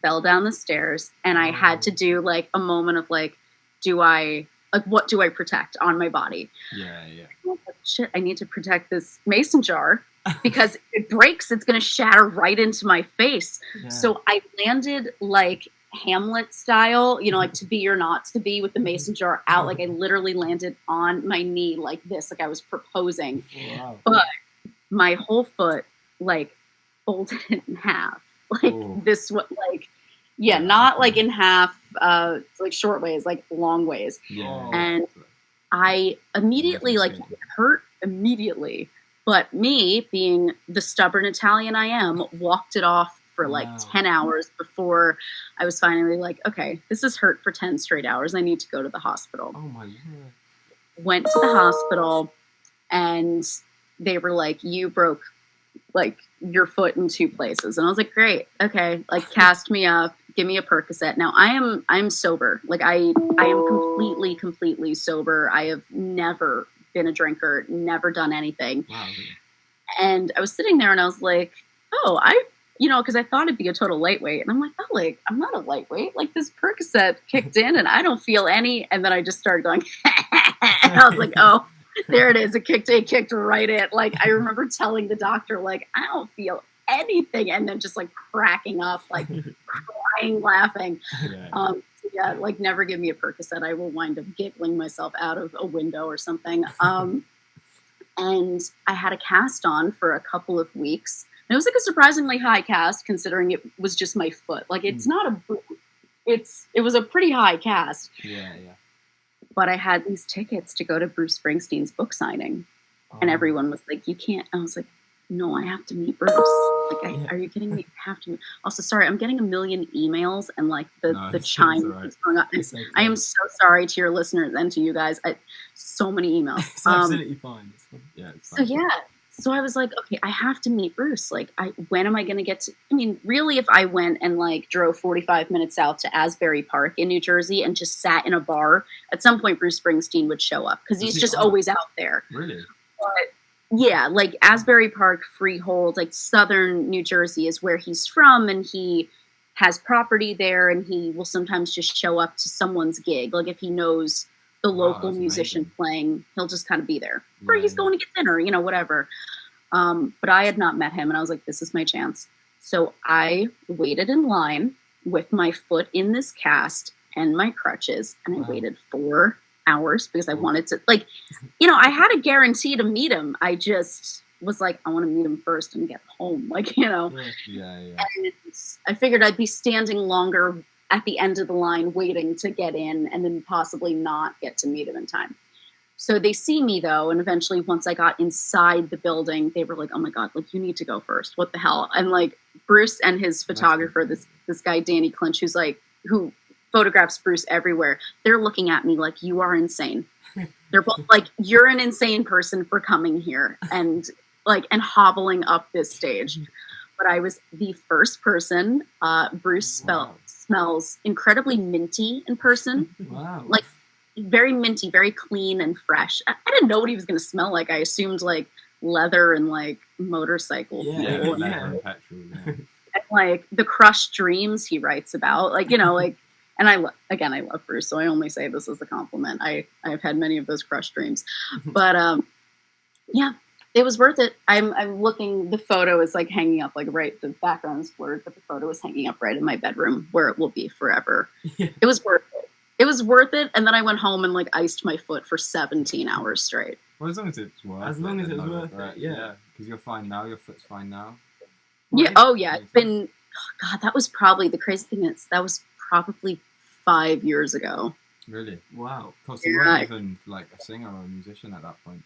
Speaker 4: fell down the stairs. And I had to do like a moment of like, what do I protect on my body? Shit, I need to protect this mason jar because if it breaks, it's going to shatter right into my face. So I landed like Hamlet style, like to be or not to be, with the mason jar out. Like I literally landed on my knee like this, like I was proposing. Wow. But my whole foot like folded in half, like this, like, not like in half, like short ways, like long ways. And I immediately, like, it hurt immediately. But me, being the stubborn Italian I am, walked it off for like 10 hours before I was finally like, okay, this has hurt for 10 straight hours. I need to go to the hospital.
Speaker 2: Oh my God.
Speaker 4: Went to the hospital, and they were like, you broke like your foot in 2 places. And I was like, great. Okay. Like, cast me up, give me a Percocet. Now I'm sober. Like I am completely sober. I have never been a drinker, never done anything.
Speaker 2: Wow.
Speaker 4: And I was sitting there and I was like, oh, because I thought it'd be a total lightweight. And I'm like, oh, like, I'm not a lightweight. Like, this Percocet kicked in and I don't feel any. And then I just started going, and I was like, oh, there it is. It kicked right in. Like, I remember telling the doctor, like, I don't feel anything. And then just like cracking up, like crying, laughing. Like, never give me a Percocet. I will wind up giggling myself out of a window or something. And I had a cast on for a couple of weeks. And it was like a surprisingly high cast considering it was just my foot. Like, it's not a boot. It was a pretty high cast. But I had these tickets to go to Bruce Springsteen's book signing. And everyone was like, you can't. I was like, no, I have to meet Bruce. Like, are you kidding me? I have to meet. Also, sorry, I'm getting a million emails and like the chime is going up. I am so sorry to your listeners and to you guys. So many emails.
Speaker 2: It's absolutely fine.
Speaker 3: It's fine.
Speaker 4: So I was like, okay, I have to meet Bruce. Like, when am I going to get to? I mean, really, if I went and like drove 45 minutes out to Asbury Park in New Jersey and just sat in a bar, at some point Bruce Springsteen would show up because he's just always out there.
Speaker 3: Really?
Speaker 4: But yeah, like Asbury Park, Freehold, like southern New Jersey is where he's from, and he has property there, and he will sometimes just show up to someone's gig, like if he knows the
Speaker 3: Wow,
Speaker 4: local
Speaker 3: that's
Speaker 4: musician
Speaker 3: amazing.
Speaker 4: playing. He'll just kind of be there. Or
Speaker 3: Yeah,
Speaker 4: he's
Speaker 3: yeah.
Speaker 4: going to get dinner, whatever. But I had not met him, and I was like, this is my chance. So I waited in line with my foot in this cast and my crutches, and I
Speaker 2: Wow.
Speaker 4: waited 4 hours because I
Speaker 3: Ooh.
Speaker 4: wanted to, I had a guarantee to meet him. I just was like, I want to meet him first and get home.
Speaker 2: Yeah.
Speaker 3: Yeah.
Speaker 4: And I figured I'd be standing longer at the end of the line waiting to get in and then possibly not get to meet him in time. So they see me though, and eventually once I got inside the building, they were like, oh my God, you need to go first. What the hell? And Bruce and his photographer, this guy, Danny Clinch, who photographs Bruce everywhere, they're looking at me like, you are insane. They're both like, you're an insane person for coming here and hobbling up this stage. But I was the first person. Bruce smells incredibly minty in person.
Speaker 2: Wow.
Speaker 4: Very minty, very clean and fresh. I didn't know what he was going to smell like. I assumed leather and motorcycle
Speaker 2: Yeah.
Speaker 4: fuel.
Speaker 3: Leather and petrol. Yeah.
Speaker 4: And the crushed dreams he writes about. And I love Bruce, so I only say this as a compliment. I've had many of those crushed dreams. But yeah, it was worth it. I'm looking, the photo is hanging up right, the background is blurred, but the photo is hanging up right in my bedroom where it will be forever.
Speaker 2: Yeah.
Speaker 4: It was worth it. It was worth it, and then I went home and iced my foot for 17 hours straight.
Speaker 3: Well, as long as it's worth it.
Speaker 2: As long as it's
Speaker 3: then
Speaker 2: worth it,
Speaker 3: right?
Speaker 2: yeah.
Speaker 3: Because you're fine now. Your foot's fine now.
Speaker 4: Yeah. Oh, yeah. It's been. Oh God, that was probably the crazy thing. That was probably 5 years ago.
Speaker 3: Really?
Speaker 2: Wow.
Speaker 3: Because you weren't even a singer or a musician at that point.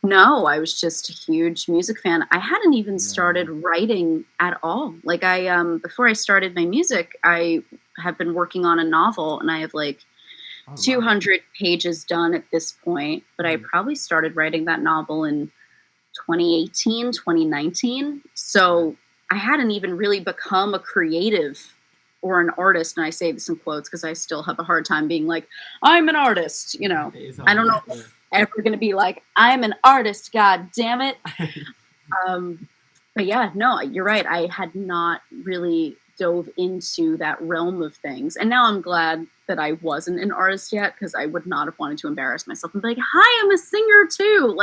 Speaker 4: No, I was just a huge music fan. I hadn't even started writing at all. Before I started my music, I have been working on a novel, and I have 200 pages done at this point. But I probably started writing that novel in 2018, 2019. So I hadn't even really become a creative or an artist. And I say this in quotes because I still have a hard time being I'm an artist. I don't know if I'm ever going to be I'm an artist, God damn it. But yeah, no, you're right. I had not really dove into that realm of things. And now I'm glad that I wasn't an artist yet, because I would not have wanted to embarrass myself and be hi, I'm a singer too.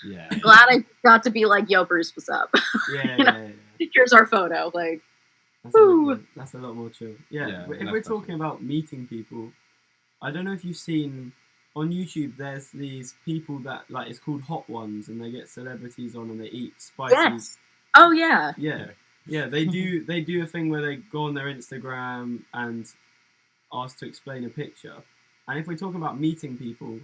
Speaker 3: Yeah.
Speaker 4: I'm glad I got to be yo, Bruce, what's up?
Speaker 2: Yeah.
Speaker 4: Here's our photo.
Speaker 2: That's a lot more chill. Yeah. If we're talking about meeting people, I don't know if you've seen on YouTube, there's these people that it's called Hot Ones, and they get celebrities on and they eat spicy.
Speaker 4: Yes. Oh yeah.
Speaker 2: Yeah, they do a thing where they go on their Instagram and ask to explain a picture. And if we're talking about meeting people,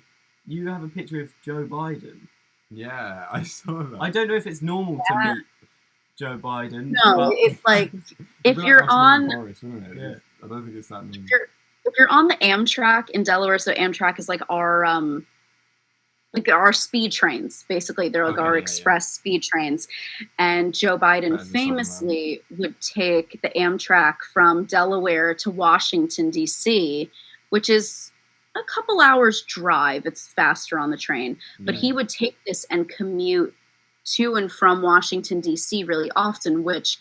Speaker 2: you have a picture of Joe Biden.
Speaker 3: Yeah, I saw that.
Speaker 2: I don't know if it's normal to meet Joe Biden.
Speaker 4: No, it's if you're on
Speaker 3: Boris, wouldn't it?
Speaker 2: Yeah.
Speaker 3: I don't think it's that normal.
Speaker 4: If you're on the Amtrak in Delaware, so Amtrak is our speed trains, basically. They're our express speed trains. And Joe Biden famously would take the Amtrak from Delaware to Washington, D.C., which is a couple hours drive. It's faster on the train. But he would take this and commute to and from Washington, D.C. really often, which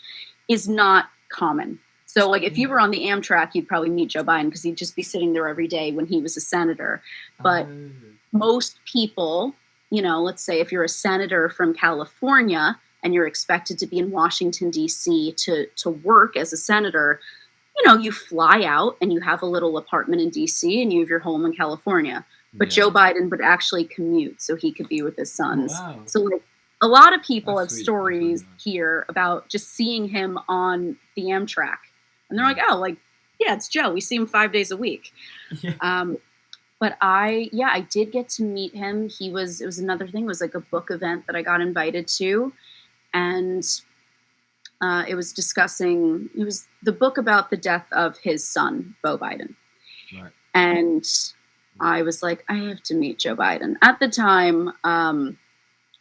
Speaker 4: is not common. So, if you were on the Amtrak, you'd probably meet Joe Biden because he'd just be sitting there every day when he was a senator. But most people, let's say if you're a senator from California and you're expected to be in Washington, D.C. to work as a senator, you fly out and you have a little apartment in D.C. and you have your home in California. But Joe Biden would actually commute so he could be with his sons.
Speaker 2: Wow.
Speaker 4: So, a lot of people have stories here about just seeing him on the Amtrak. And they're yeah, it's Joe. We see him 5 days a week.
Speaker 2: Yeah.
Speaker 4: But I did get to meet him. It was another thing. It was a book event that I got invited to. And it was the book about the death of his son, Beau Biden.
Speaker 3: Right.
Speaker 4: And I was I have to meet Joe Biden. At the time,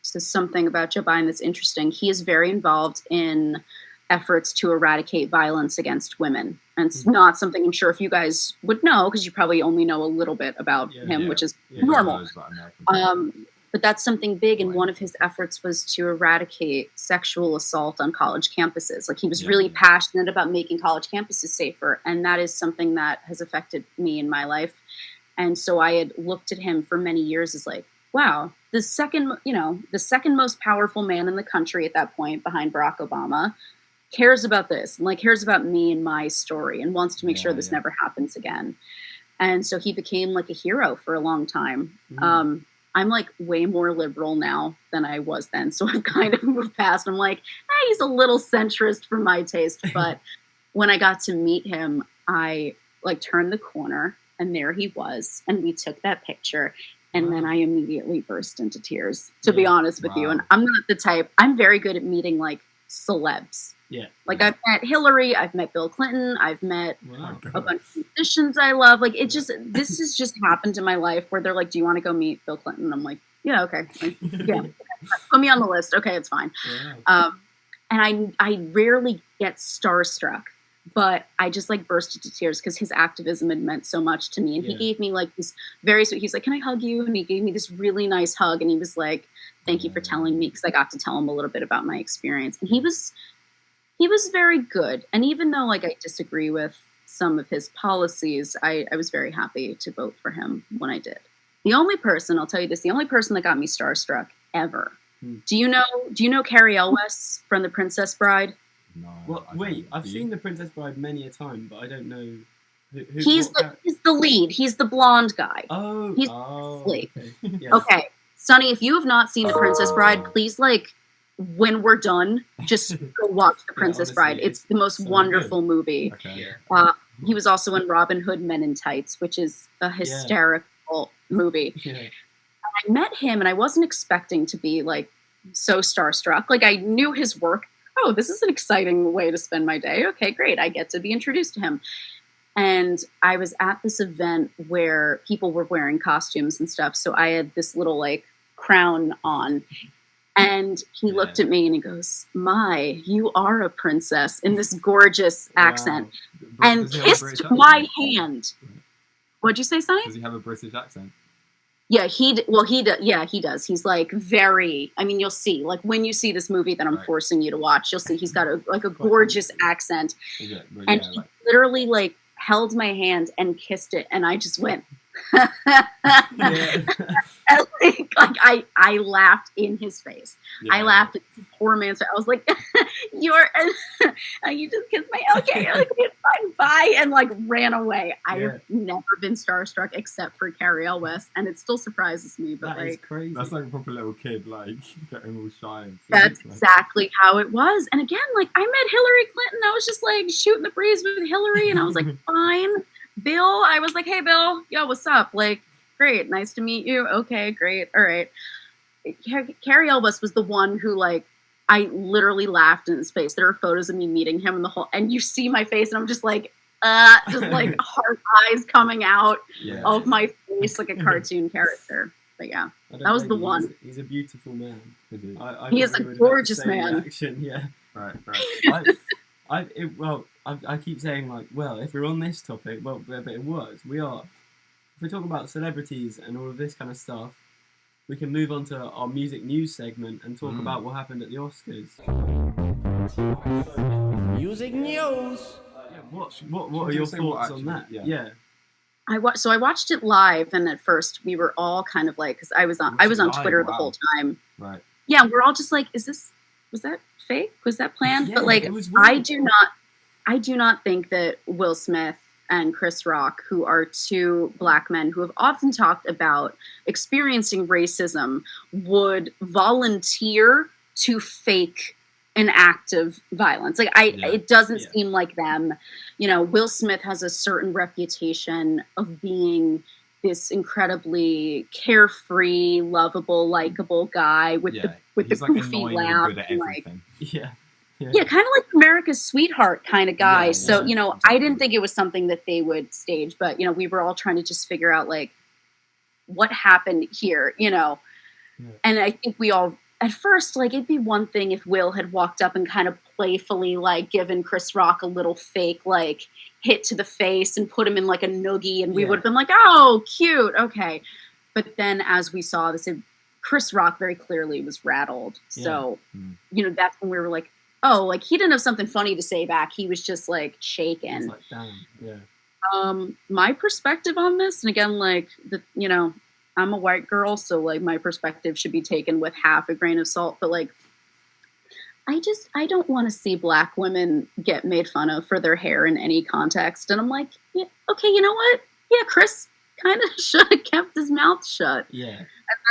Speaker 4: so something about Joe Biden that's interesting. He is very involved in efforts to eradicate violence against women. And it's not something I'm sure if you guys would know, because you probably only know a little bit about him, which is normal. But that's something big. And one of his efforts was to eradicate sexual assault on college campuses. He was really passionate about making college campuses safer. And that is something that has affected me in my life. And so I had looked at him for many years as like, wow, the second most powerful man in the country at that point behind Barack Obama cares about this, and like cares about me and my story, and wants to make sure this never happens again. And so he became like a hero for a long time. I'm like way more liberal now than I was then. So I've kind of moved past. I'm like, he's a little centrist for my taste. But when I got to meet him, I like turned the corner and there he was. And we took that picture. And then I immediately burst into tears, to be honest with you. And I'm not the type, I'm very good at meeting like celebs.
Speaker 2: Yeah.
Speaker 4: Like I've met Hillary, I've met Bill Clinton, I've met a bunch of musicians I love. Like this has just happened in my life where they're like, do you want to go meet Bill Clinton? And I'm like, yeah, okay. Like, yeah. Put me on the list. Okay, it's fine. Yeah. And I rarely get starstruck, but I just like burst into tears because his activism had meant so much to me. And he gave me like this very sweet, he's like, can I hug you? And he gave me this really nice hug. And he was like, thank you for telling me, because I got to tell him a little bit about my experience. And he was very good. And even though like I disagree with some of his policies, I was very happy to vote for him when I did. The only person that got me starstruck ever. Do you know Carrie Elwes from The Princess Bride?
Speaker 3: No.
Speaker 2: Well, wait, I've seen The Princess Bride many a time, but I don't know who
Speaker 4: he's the lead. He's the blonde guy.
Speaker 2: Oh,
Speaker 4: he's
Speaker 2: okay. Yeah.
Speaker 4: Okay. Sonny, if you have not seen The Princess Bride, please like when we're done, just go watch The Princess Bride. It's the most wonderful movie.
Speaker 3: Okay.
Speaker 4: He was also in Robin Hood Men in Tights, which is a hysterical movie. Yeah. I met him and I wasn't expecting to be like so starstruck. Like I knew his work. Oh, this is an exciting way to spend my day. Okay, great. I get to be introduced to him. And I was at this event where people were wearing costumes and stuff. So I had this little like crown on. And he looked at me and he goes, "My, you are a princess," in this gorgeous accent, and kissed my hand. What'd you say, Sonny?
Speaker 3: Does he have a British accent?
Speaker 4: Yeah, he does. He's like very, I mean, you'll see, like when you see this movie that I'm forcing you to watch, you'll see he's got a gorgeous accent. And he literally like held my hand and kissed it, and I just went, I laughed in his face. I laughed at the poor man's face. I was like, you just kissed my, okay, like, fine, bye, and like ran away. I have never been starstruck except for Carrie Elwes, and it still surprises me. But
Speaker 2: that
Speaker 4: like,
Speaker 2: is crazy.
Speaker 3: That's like a proper little kid, like getting all shy.
Speaker 4: That's exactly how it was. And again, like I met Hillary Clinton. I was just like shooting the breeze with Hillary, and I was like, fine. Bill, I was like, hey, Bill, yo, what's up? Like, great, nice to meet you. Okay, great, all right. Carrie Elwes was the one who, like, I literally laughed in his face. There are photos of me meeting him and you see my face, and I'm just like heart eyes coming out of my face like a cartoon character. But yeah, that was the one.
Speaker 2: He's a beautiful man.
Speaker 4: He is a gorgeous man.
Speaker 2: Reaction. Yeah,
Speaker 3: right.
Speaker 2: I keep saying like, well, if we're on this topic, well, but it was. We are. If we talk about celebrities and all of this kind of stuff, we can move on to our music news segment and talk about what happened at the Oscars.
Speaker 1: Music news.
Speaker 2: What are your thoughts on that? Yeah.
Speaker 4: I watched it live, and at first we were all kind of like, because I was on Twitter the whole time.
Speaker 3: Right.
Speaker 4: Yeah, we're all just like, was that fake? Was that planned?
Speaker 2: Yeah,
Speaker 4: but like, I do not think that Will Smith and Chris Rock, who are two black men who have often talked about experiencing racism, would volunteer to fake an act of violence. Like it doesn't seem like them. You know, Will Smith has a certain reputation of being this incredibly carefree, lovable, likable guy with the goofy laugh. Yeah, kind of like America's sweetheart kind of guy. So, you know, I didn't think it was something that they would stage, but, you know, we were all trying to just figure out, like, what happened here, you know? Yeah. And I think we all, at first, like, it'd be one thing if Will had walked up and kind of playfully, like, given Chris Rock a little fake, like, hit to the face and put him in, like, a noogie, and we would have been like, oh, cute, okay. But then as we saw this, Chris Rock very clearly was rattled. So, you know, that's when we were like, oh, like he didn't have something funny to say back. He was just like shaken.
Speaker 2: Like, damn. Yeah.
Speaker 4: My perspective on this, and again, like I'm a white girl, so like my perspective should be taken with half a grain of salt. But like, I don't want to see Black women get made fun of for their hair in any context. And I'm like, yeah, okay, you know what? Yeah, Chris kind of should have kept his mouth shut.
Speaker 2: Yeah.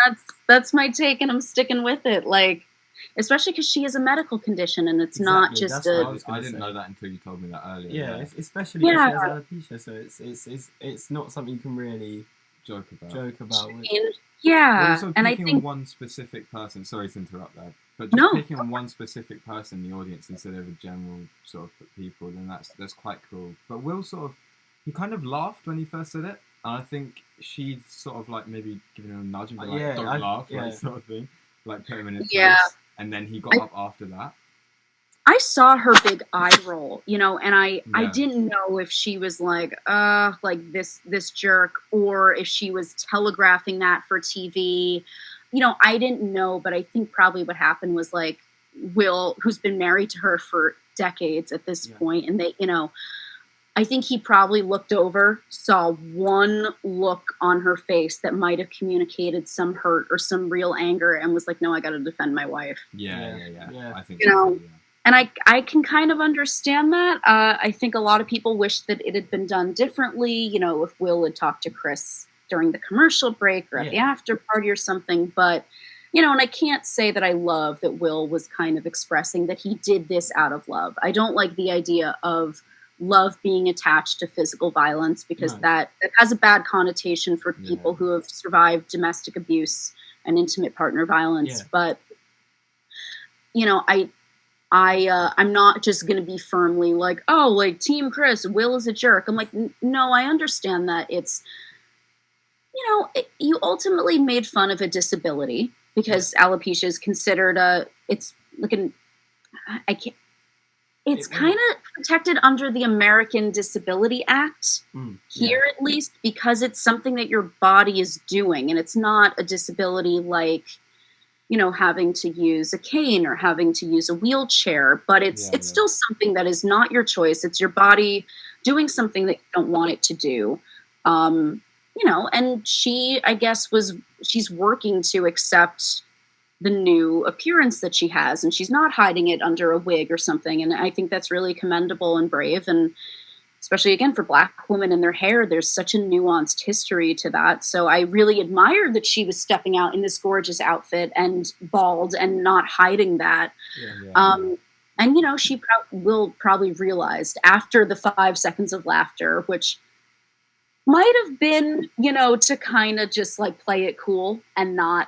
Speaker 4: And that's my take, and I'm sticking with it. Like, especially because she has a medical condition, and it's not just
Speaker 3: I didn't know that until you told me that earlier.
Speaker 2: Yeah, especially because she has alopecia, so it's not something you can really
Speaker 3: joke about.
Speaker 4: Yeah,
Speaker 3: also
Speaker 4: and I
Speaker 3: picking
Speaker 4: think
Speaker 3: on one specific person. Sorry to interrupt there, but just picking on one specific person in the audience instead of a general sort of people, then that's quite cool. But Will he kind of laughed when he first said it, and I think she sort of like maybe giving him a nudge and be like, "Don't laugh," like sort of thing, like put him in his place. And then he got up after that.
Speaker 4: I saw her big eye roll, and I didn't know if she was like this jerk, or if she was telegraphing that for TV. I didn't know, but I think probably what happened was like Will, who's been married to her for decades at this point, and they, I think he probably looked over, saw one look on her face that might have communicated some hurt or some real anger, and was like, no, I got to defend my wife.
Speaker 3: Yeah. I think
Speaker 4: And I can kind of understand that. I think a lot of people wish that it had been done differently, if Will had talked to Chris during the commercial break or at the after party or something. But, and I can't say that I love that Will was kind of expressing that he did this out of love. I don't like the idea of love being attached to physical violence, because that has a bad connotation for people who have survived domestic abuse and intimate partner violence. But, I'm not just going to be firmly like, oh, like Team Chris, Will is a jerk. I'm like, no, I understand that it's, you ultimately made fun of a disability, because alopecia is considered it's kind of protected under the American Disability Act here, at least, because it's something that your body is doing, and it's not a disability like, having to use a cane or having to use a wheelchair, but it's still something that is not your choice. It's your body doing something that you don't want it to do. And she, I guess, she's working to accept the new appearance that she has, and she's not hiding it under a wig or something. And I think that's really commendable and brave. And especially, again, for Black women and their hair, there's such a nuanced history to that. So I really admired that she was stepping out in this gorgeous outfit and bald and not hiding that. And, she will probably realized after the 5 seconds of laughter, which might have been, to kind of just like play it cool and not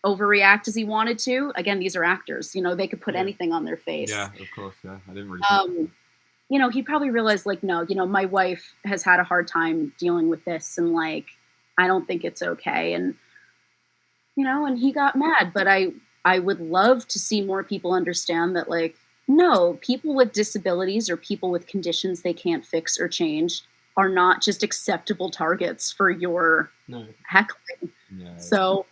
Speaker 4: overreact as he wanted to. Again, these are actors, they could put anything on their face.
Speaker 3: Yeah, of course. Yeah, I didn't really
Speaker 4: he probably realized like, no, my wife has had a hard time dealing with this, and like, I don't think it's okay. And, and he got mad, but I would love to see more people understand that, like, no, people with disabilities or people with conditions they can't fix or change are not just acceptable targets for your heckling. So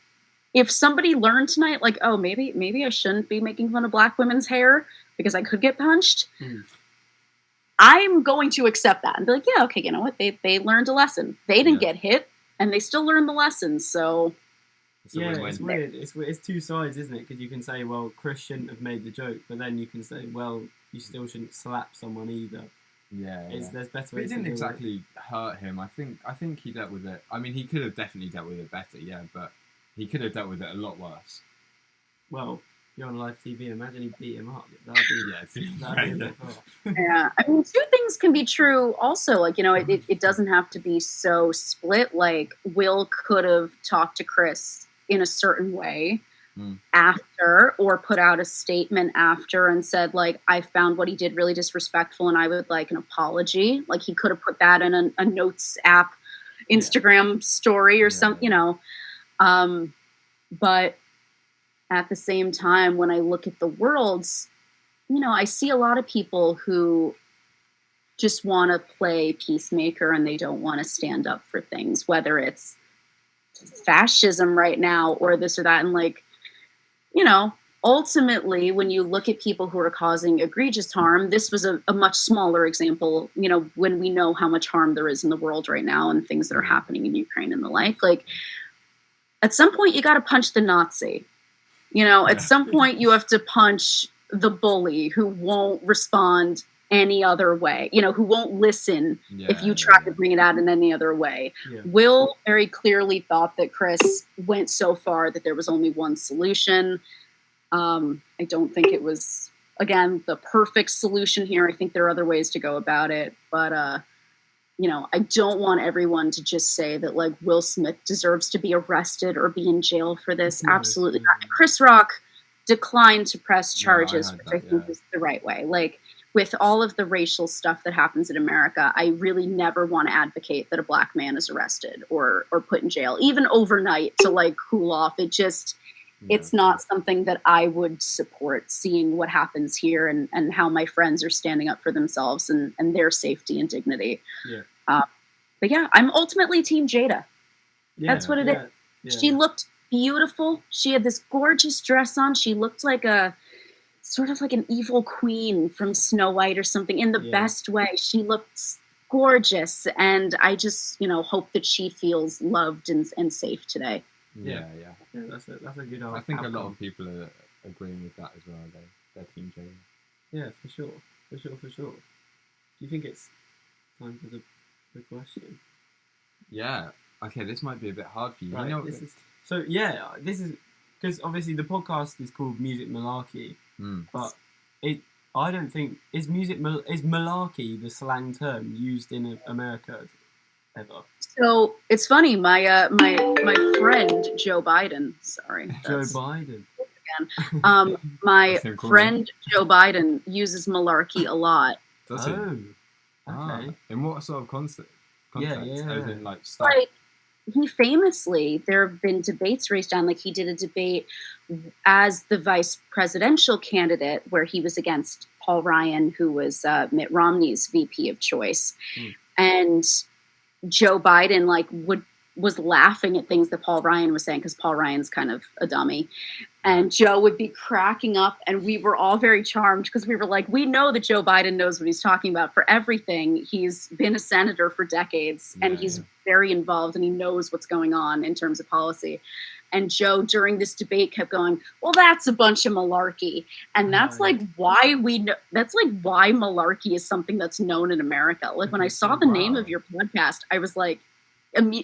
Speaker 4: if somebody learned tonight, like, oh, maybe I shouldn't be making fun of Black women's hair because I could get punched, I'm going to accept that and be like, yeah, okay, you know what? They learned a lesson. They didn't get hit, and they still learned the lesson. So
Speaker 2: it's weird. It's two sides, isn't it? Because you can say, well, Chris shouldn't have made the joke, but then you can say, well, you still shouldn't slap someone either. There's better ways.
Speaker 3: But it didn't exactly hurt him. I think he dealt with it. I mean, he could have definitely dealt with it better, but he could have dealt with it a lot worse.
Speaker 2: Well, you're on live TV. Imagine he beat him up. That'd be
Speaker 4: yeah. I mean, two things can be true. Also, like, it doesn't have to be so split. Like, Will could have talked to Chris in a certain way after, or put out a statement after and said, like, I found what he did really disrespectful, and I would like an apology. Like, he could have put that in a notes app, Instagram story or something, but at the same time, when I look at the worlds, I see a lot of people who just want to play peacemaker, and they don't want to stand up for things, whether it's fascism right now or this or that. And like, ultimately, when you look at people who are causing egregious harm, this was a much smaller example, when we know how much harm there is in the world right now and things that are happening in Ukraine and the like. Like, at some point, you got to punch the Nazi. At some point, you have to punch the bully who won't respond any other way, who won't listen if you try to bring it out in any other way.
Speaker 2: Yeah.
Speaker 4: Will very clearly thought that Chris went so far that there was only one solution. I don't think it was, again, the perfect solution here. I think there are other ways to go about it. But, I don't want everyone to just say that, like, Will Smith deserves to be arrested or be in jail for this. Absolutely not. Chris Rock declined to press charges, which I think is the right way. Like, with all of the racial stuff that happens in America, I really never want to advocate that a black man is arrested or put in jail, even overnight, to, like, cool off. It's not something that I would support, seeing what happens here and how my friends are standing up for themselves and their safety and dignity.
Speaker 2: Yeah.
Speaker 4: But yeah, I'm ultimately Team Jada. That's what it is.
Speaker 2: Yeah.
Speaker 4: She looked beautiful. She had this gorgeous dress on. She looked like sort of like an evil queen from Snow White or something, in the best way. She looked gorgeous. And I just, hope that she feels loved and safe today.
Speaker 3: Yeah.
Speaker 2: That's a good outcome.
Speaker 3: I think a lot of people are agreeing with that as well. They're Team Jada.
Speaker 2: Yeah, for sure. Do you think it's time for the question?
Speaker 3: Yeah. Okay, this might be a bit hard for you.
Speaker 2: Right, this is because obviously the podcast is called Music Malarkey, but I don't think is malarkey the slang term used in America ever.
Speaker 4: So it's funny. My friend Joe Biden. Sorry,
Speaker 2: Joe Biden.
Speaker 4: My friend Joe Biden uses malarkey a lot.
Speaker 3: Does he?
Speaker 2: Okay.
Speaker 3: In what sort of context?
Speaker 2: Yeah.
Speaker 3: As in, like, stuff?
Speaker 4: Like, he famously, there have been debates raised on, like, he did a debate as the vice presidential candidate where he was against Paul Ryan, who was Mitt Romney's VP of choice. And Joe Biden, like, was laughing at things that Paul Ryan was saying, because Paul Ryan's kind of a dummy. And Joe would be cracking up, and we were all very charmed because we were like, we know that Joe Biden knows what he's talking about for everything. He's been a senator for decades, and he's very involved, and he knows what's going on in terms of policy. And Joe, during this debate, kept going, well, that's a bunch of malarkey. And that's why malarkey is something that's known in America. Like, when I saw the name of your podcast, I was like,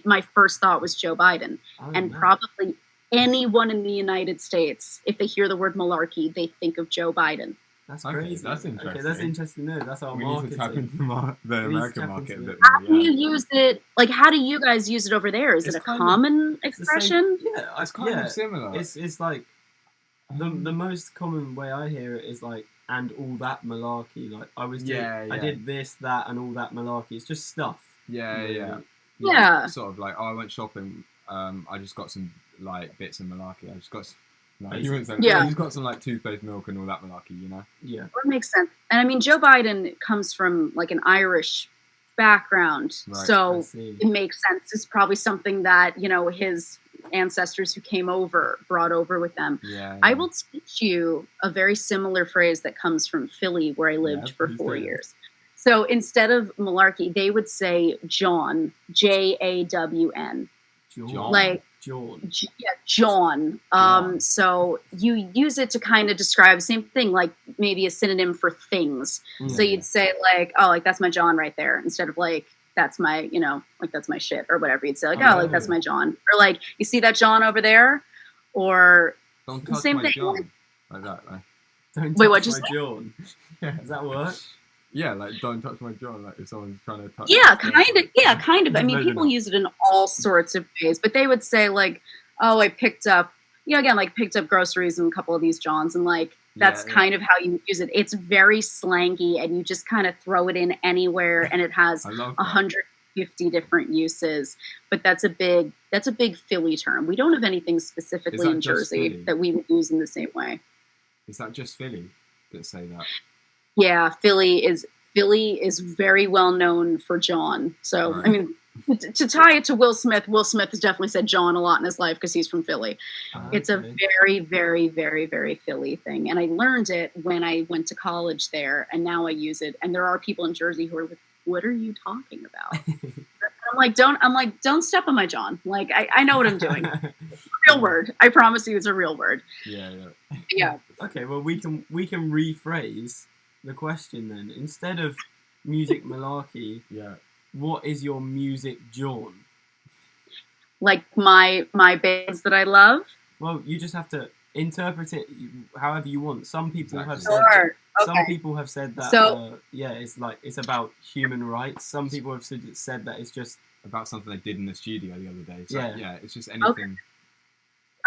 Speaker 4: my first thought was Joe Biden. Probably anyone in the United States, if they hear the word malarkey, they think of Joe Biden.
Speaker 2: That's crazy.
Speaker 3: That's interesting.
Speaker 2: Okay, that's interesting. No, that's our
Speaker 3: we
Speaker 2: marketing.
Speaker 3: need to tap into the American market a bit more.
Speaker 4: How do you use it? Like, how do you guys use it over there? Is it a common expression?
Speaker 3: It's kind of similar.
Speaker 2: It's like the most common way I hear it is like, and all that malarkey. Like, I did this, that, and all that malarkey. It's just stuff.
Speaker 4: Yeah.
Speaker 3: Sort of like, I went shopping. I just got some, like, bits of malarkey. I just got some, I just got some, like, toothpaste milk and all that malarkey,
Speaker 2: Yeah.
Speaker 4: That makes sense. And I mean, Joe Biden comes from, like, an Irish background, so it makes sense. It's probably something that, his ancestors who came over brought over with them. I will teach you a very similar phrase that comes from Philly, where I lived for 4 years. So instead of malarkey, they would say John, Jawn.
Speaker 2: John.
Speaker 4: Like,
Speaker 2: John.
Speaker 4: John. So you use it to kind of describe the same thing, like maybe a synonym for things. So you'd say, like, oh, like, that's my John right there, instead of, like, that's my, like, that's my shit or whatever. You'd say, like, oh, like, that's my John. Or, like, you see that John over there? Or
Speaker 3: don't touch
Speaker 4: same
Speaker 3: my
Speaker 4: thing.
Speaker 3: John. Like that, right?
Speaker 2: Don't
Speaker 4: Wait, what
Speaker 2: touch
Speaker 4: you
Speaker 2: my
Speaker 4: say?
Speaker 2: John. Does that work?
Speaker 3: Yeah, like, don't touch my John. Like, if someone's trying to touch.
Speaker 4: Kind of. I mean, people use it in all sorts of ways, but they would say, like, oh, I picked up, picked up groceries and a couple of these Johns, and, like, that's kind of how you use it. It's very slangy, and you just kind of throw it in anywhere, and it has 150 different uses. But that's a big Philly term. We don't have anything specifically in Jersey that we would use in the same way.
Speaker 3: Is that just Philly that say that?
Speaker 4: Yeah, Philly is very well known for John. So, I mean, To tie it to Will Smith has definitely said John a lot in his life because he's from Philly. It's a very, very, very, very Philly thing. And I learned it when I went to college there, and now I use it. And there are people in Jersey who are like, what are you talking about? I'm like, don't step on my John. Like, I know what I'm doing. Real word. I promise you it's a real word. Yeah.
Speaker 2: Okay, well, we can rephrase the question then. Instead of music malarkey, what is your music jawn?
Speaker 4: Like my bands that I love?
Speaker 2: Well, you just have to interpret it however you want. Some people have said some people have said that it's about human rights. Some people have said that it's just
Speaker 3: about something they did in the studio the other day. So, it's just anything.
Speaker 4: Okay.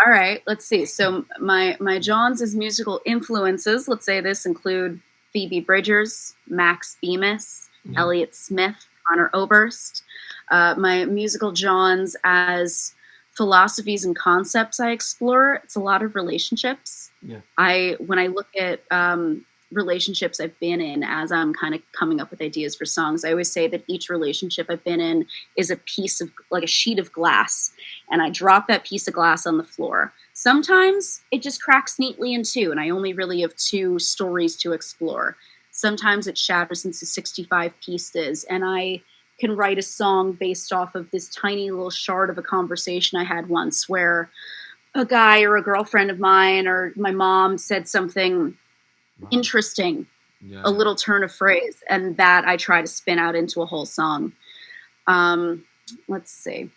Speaker 4: All right, let's see. So my Johns as musical influences, let's say this include Phoebe Bridgers, Max Bemis, Elliott Smith, Connor Oberst. My musical Johns as philosophies and concepts I explore, it's a lot of relationships. When I look at relationships I've been in as I'm kind of coming up with ideas for songs, I always say that each relationship I've been in is a piece of, like a sheet of glass, and I drop that piece of glass on the floor. Sometimes it just cracks neatly in two, and I only really have two stories to explore. Sometimes it shatters into 65 pieces, and I can write a song based off of this tiny little shard of a conversation I had once where a guy or a girlfriend of mine or my mom said something interesting, a little turn of phrase, and that I try to spin out into a whole song. Let's see.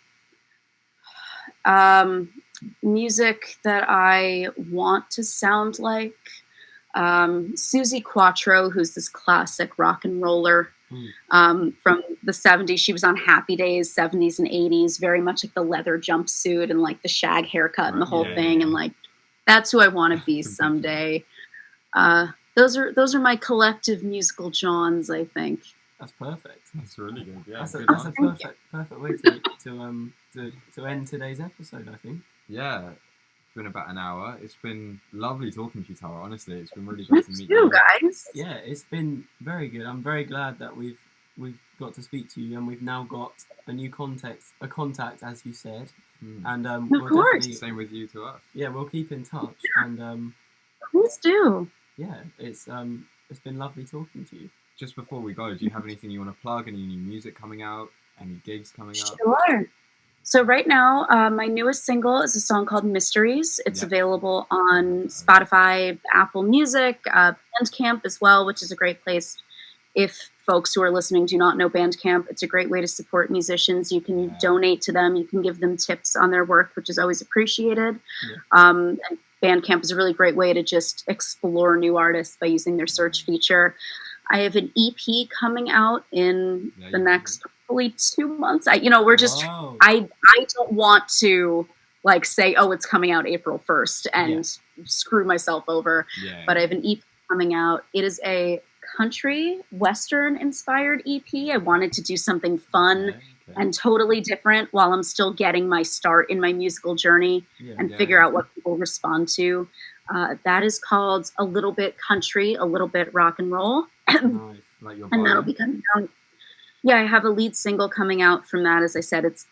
Speaker 4: Music that I want to sound like Susie Quattro, who's this classic rock and roller from the 70s. She was on Happy Days, 70s and 80s, very much like the leather jumpsuit and like the shag haircut and the whole thing. And like, that's who I want to be someday. Those are my collective musical Johns, I think.
Speaker 2: That's perfect.
Speaker 3: That's really good. Yeah,
Speaker 2: that's a perfect way to end today's episode, I think.
Speaker 3: Yeah, it's been about an hour. It's been lovely talking to you, Tara. Honestly, it's been really great to meet
Speaker 4: you guys.
Speaker 2: Yeah, it's been very good. I'm very glad that we've got to speak to you, and we've now got a new contact, as you said. And
Speaker 4: of course,
Speaker 3: same with you to us.
Speaker 2: Yeah, we'll keep in touch, and
Speaker 4: please do.
Speaker 2: Yeah, it's been lovely talking to you.
Speaker 3: Just before we go, do you have anything you want to plug? Any new music coming out? Any gigs coming up?
Speaker 4: Sure. So right now, my newest single is a song called Mysteries. It's available on Spotify, Apple Music, Bandcamp as well, which is a great place. If folks who are listening do not know Bandcamp, it's a great way to support musicians. You can donate to them. You can give them tips on their work, which is always appreciated. And Bandcamp is a really great way to just explore new artists by using their search feature. I have an EP coming out in the next probably 2 months. I don't want to like say, oh, it's coming out April 1st and screw myself over. But I have an EP coming out. It is a country western inspired EP. I wanted to do something fun and totally different while I'm still getting my start in my musical journey and figure out what people respond to. That is called A Little Bit Country, A Little Bit Rock and Roll.
Speaker 3: Nice. Like your
Speaker 4: and that'll be coming out. Yeah, I have a lead single coming out from that. As I said, it's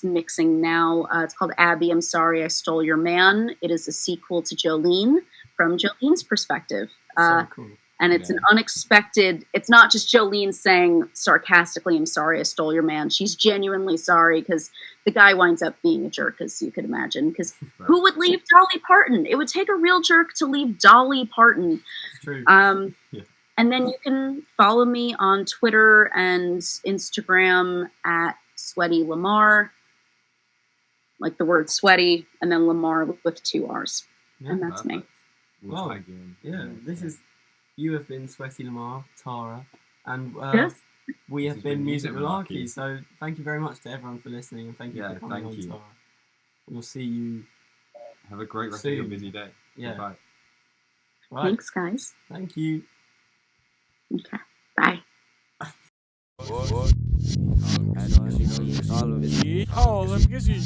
Speaker 4: mixing now. It's called Abby, I'm Sorry I Stole Your Man. It is a sequel to Jolene from Jolene's perspective.
Speaker 2: So cool.
Speaker 4: And it's an unexpected, it's not just Jolene saying sarcastically, I'm sorry I stole your man. She's genuinely sorry because the guy winds up being a jerk, as you could imagine. Because who would leave Dolly Parton? It would take a real jerk to leave Dolly Parton.
Speaker 2: That's true.
Speaker 4: And then you can follow me on Twitter and Instagram at Sweaty Lamarr, like the word sweaty, and then Lamarr with 2 R's. And that's me.
Speaker 2: Well, you have been Sweaty Lamarr, Tara, and we have been Music Malarkey. So thank you very much to everyone for listening, and thank you for coming on, Tara. We'll see you.
Speaker 3: Have a great rest of your busy day.
Speaker 2: Yeah.
Speaker 3: Bye.
Speaker 2: Right.
Speaker 4: Thanks, guys.
Speaker 2: Thank you.
Speaker 4: Okay. Bye.
Speaker 1: Oh, let me get you.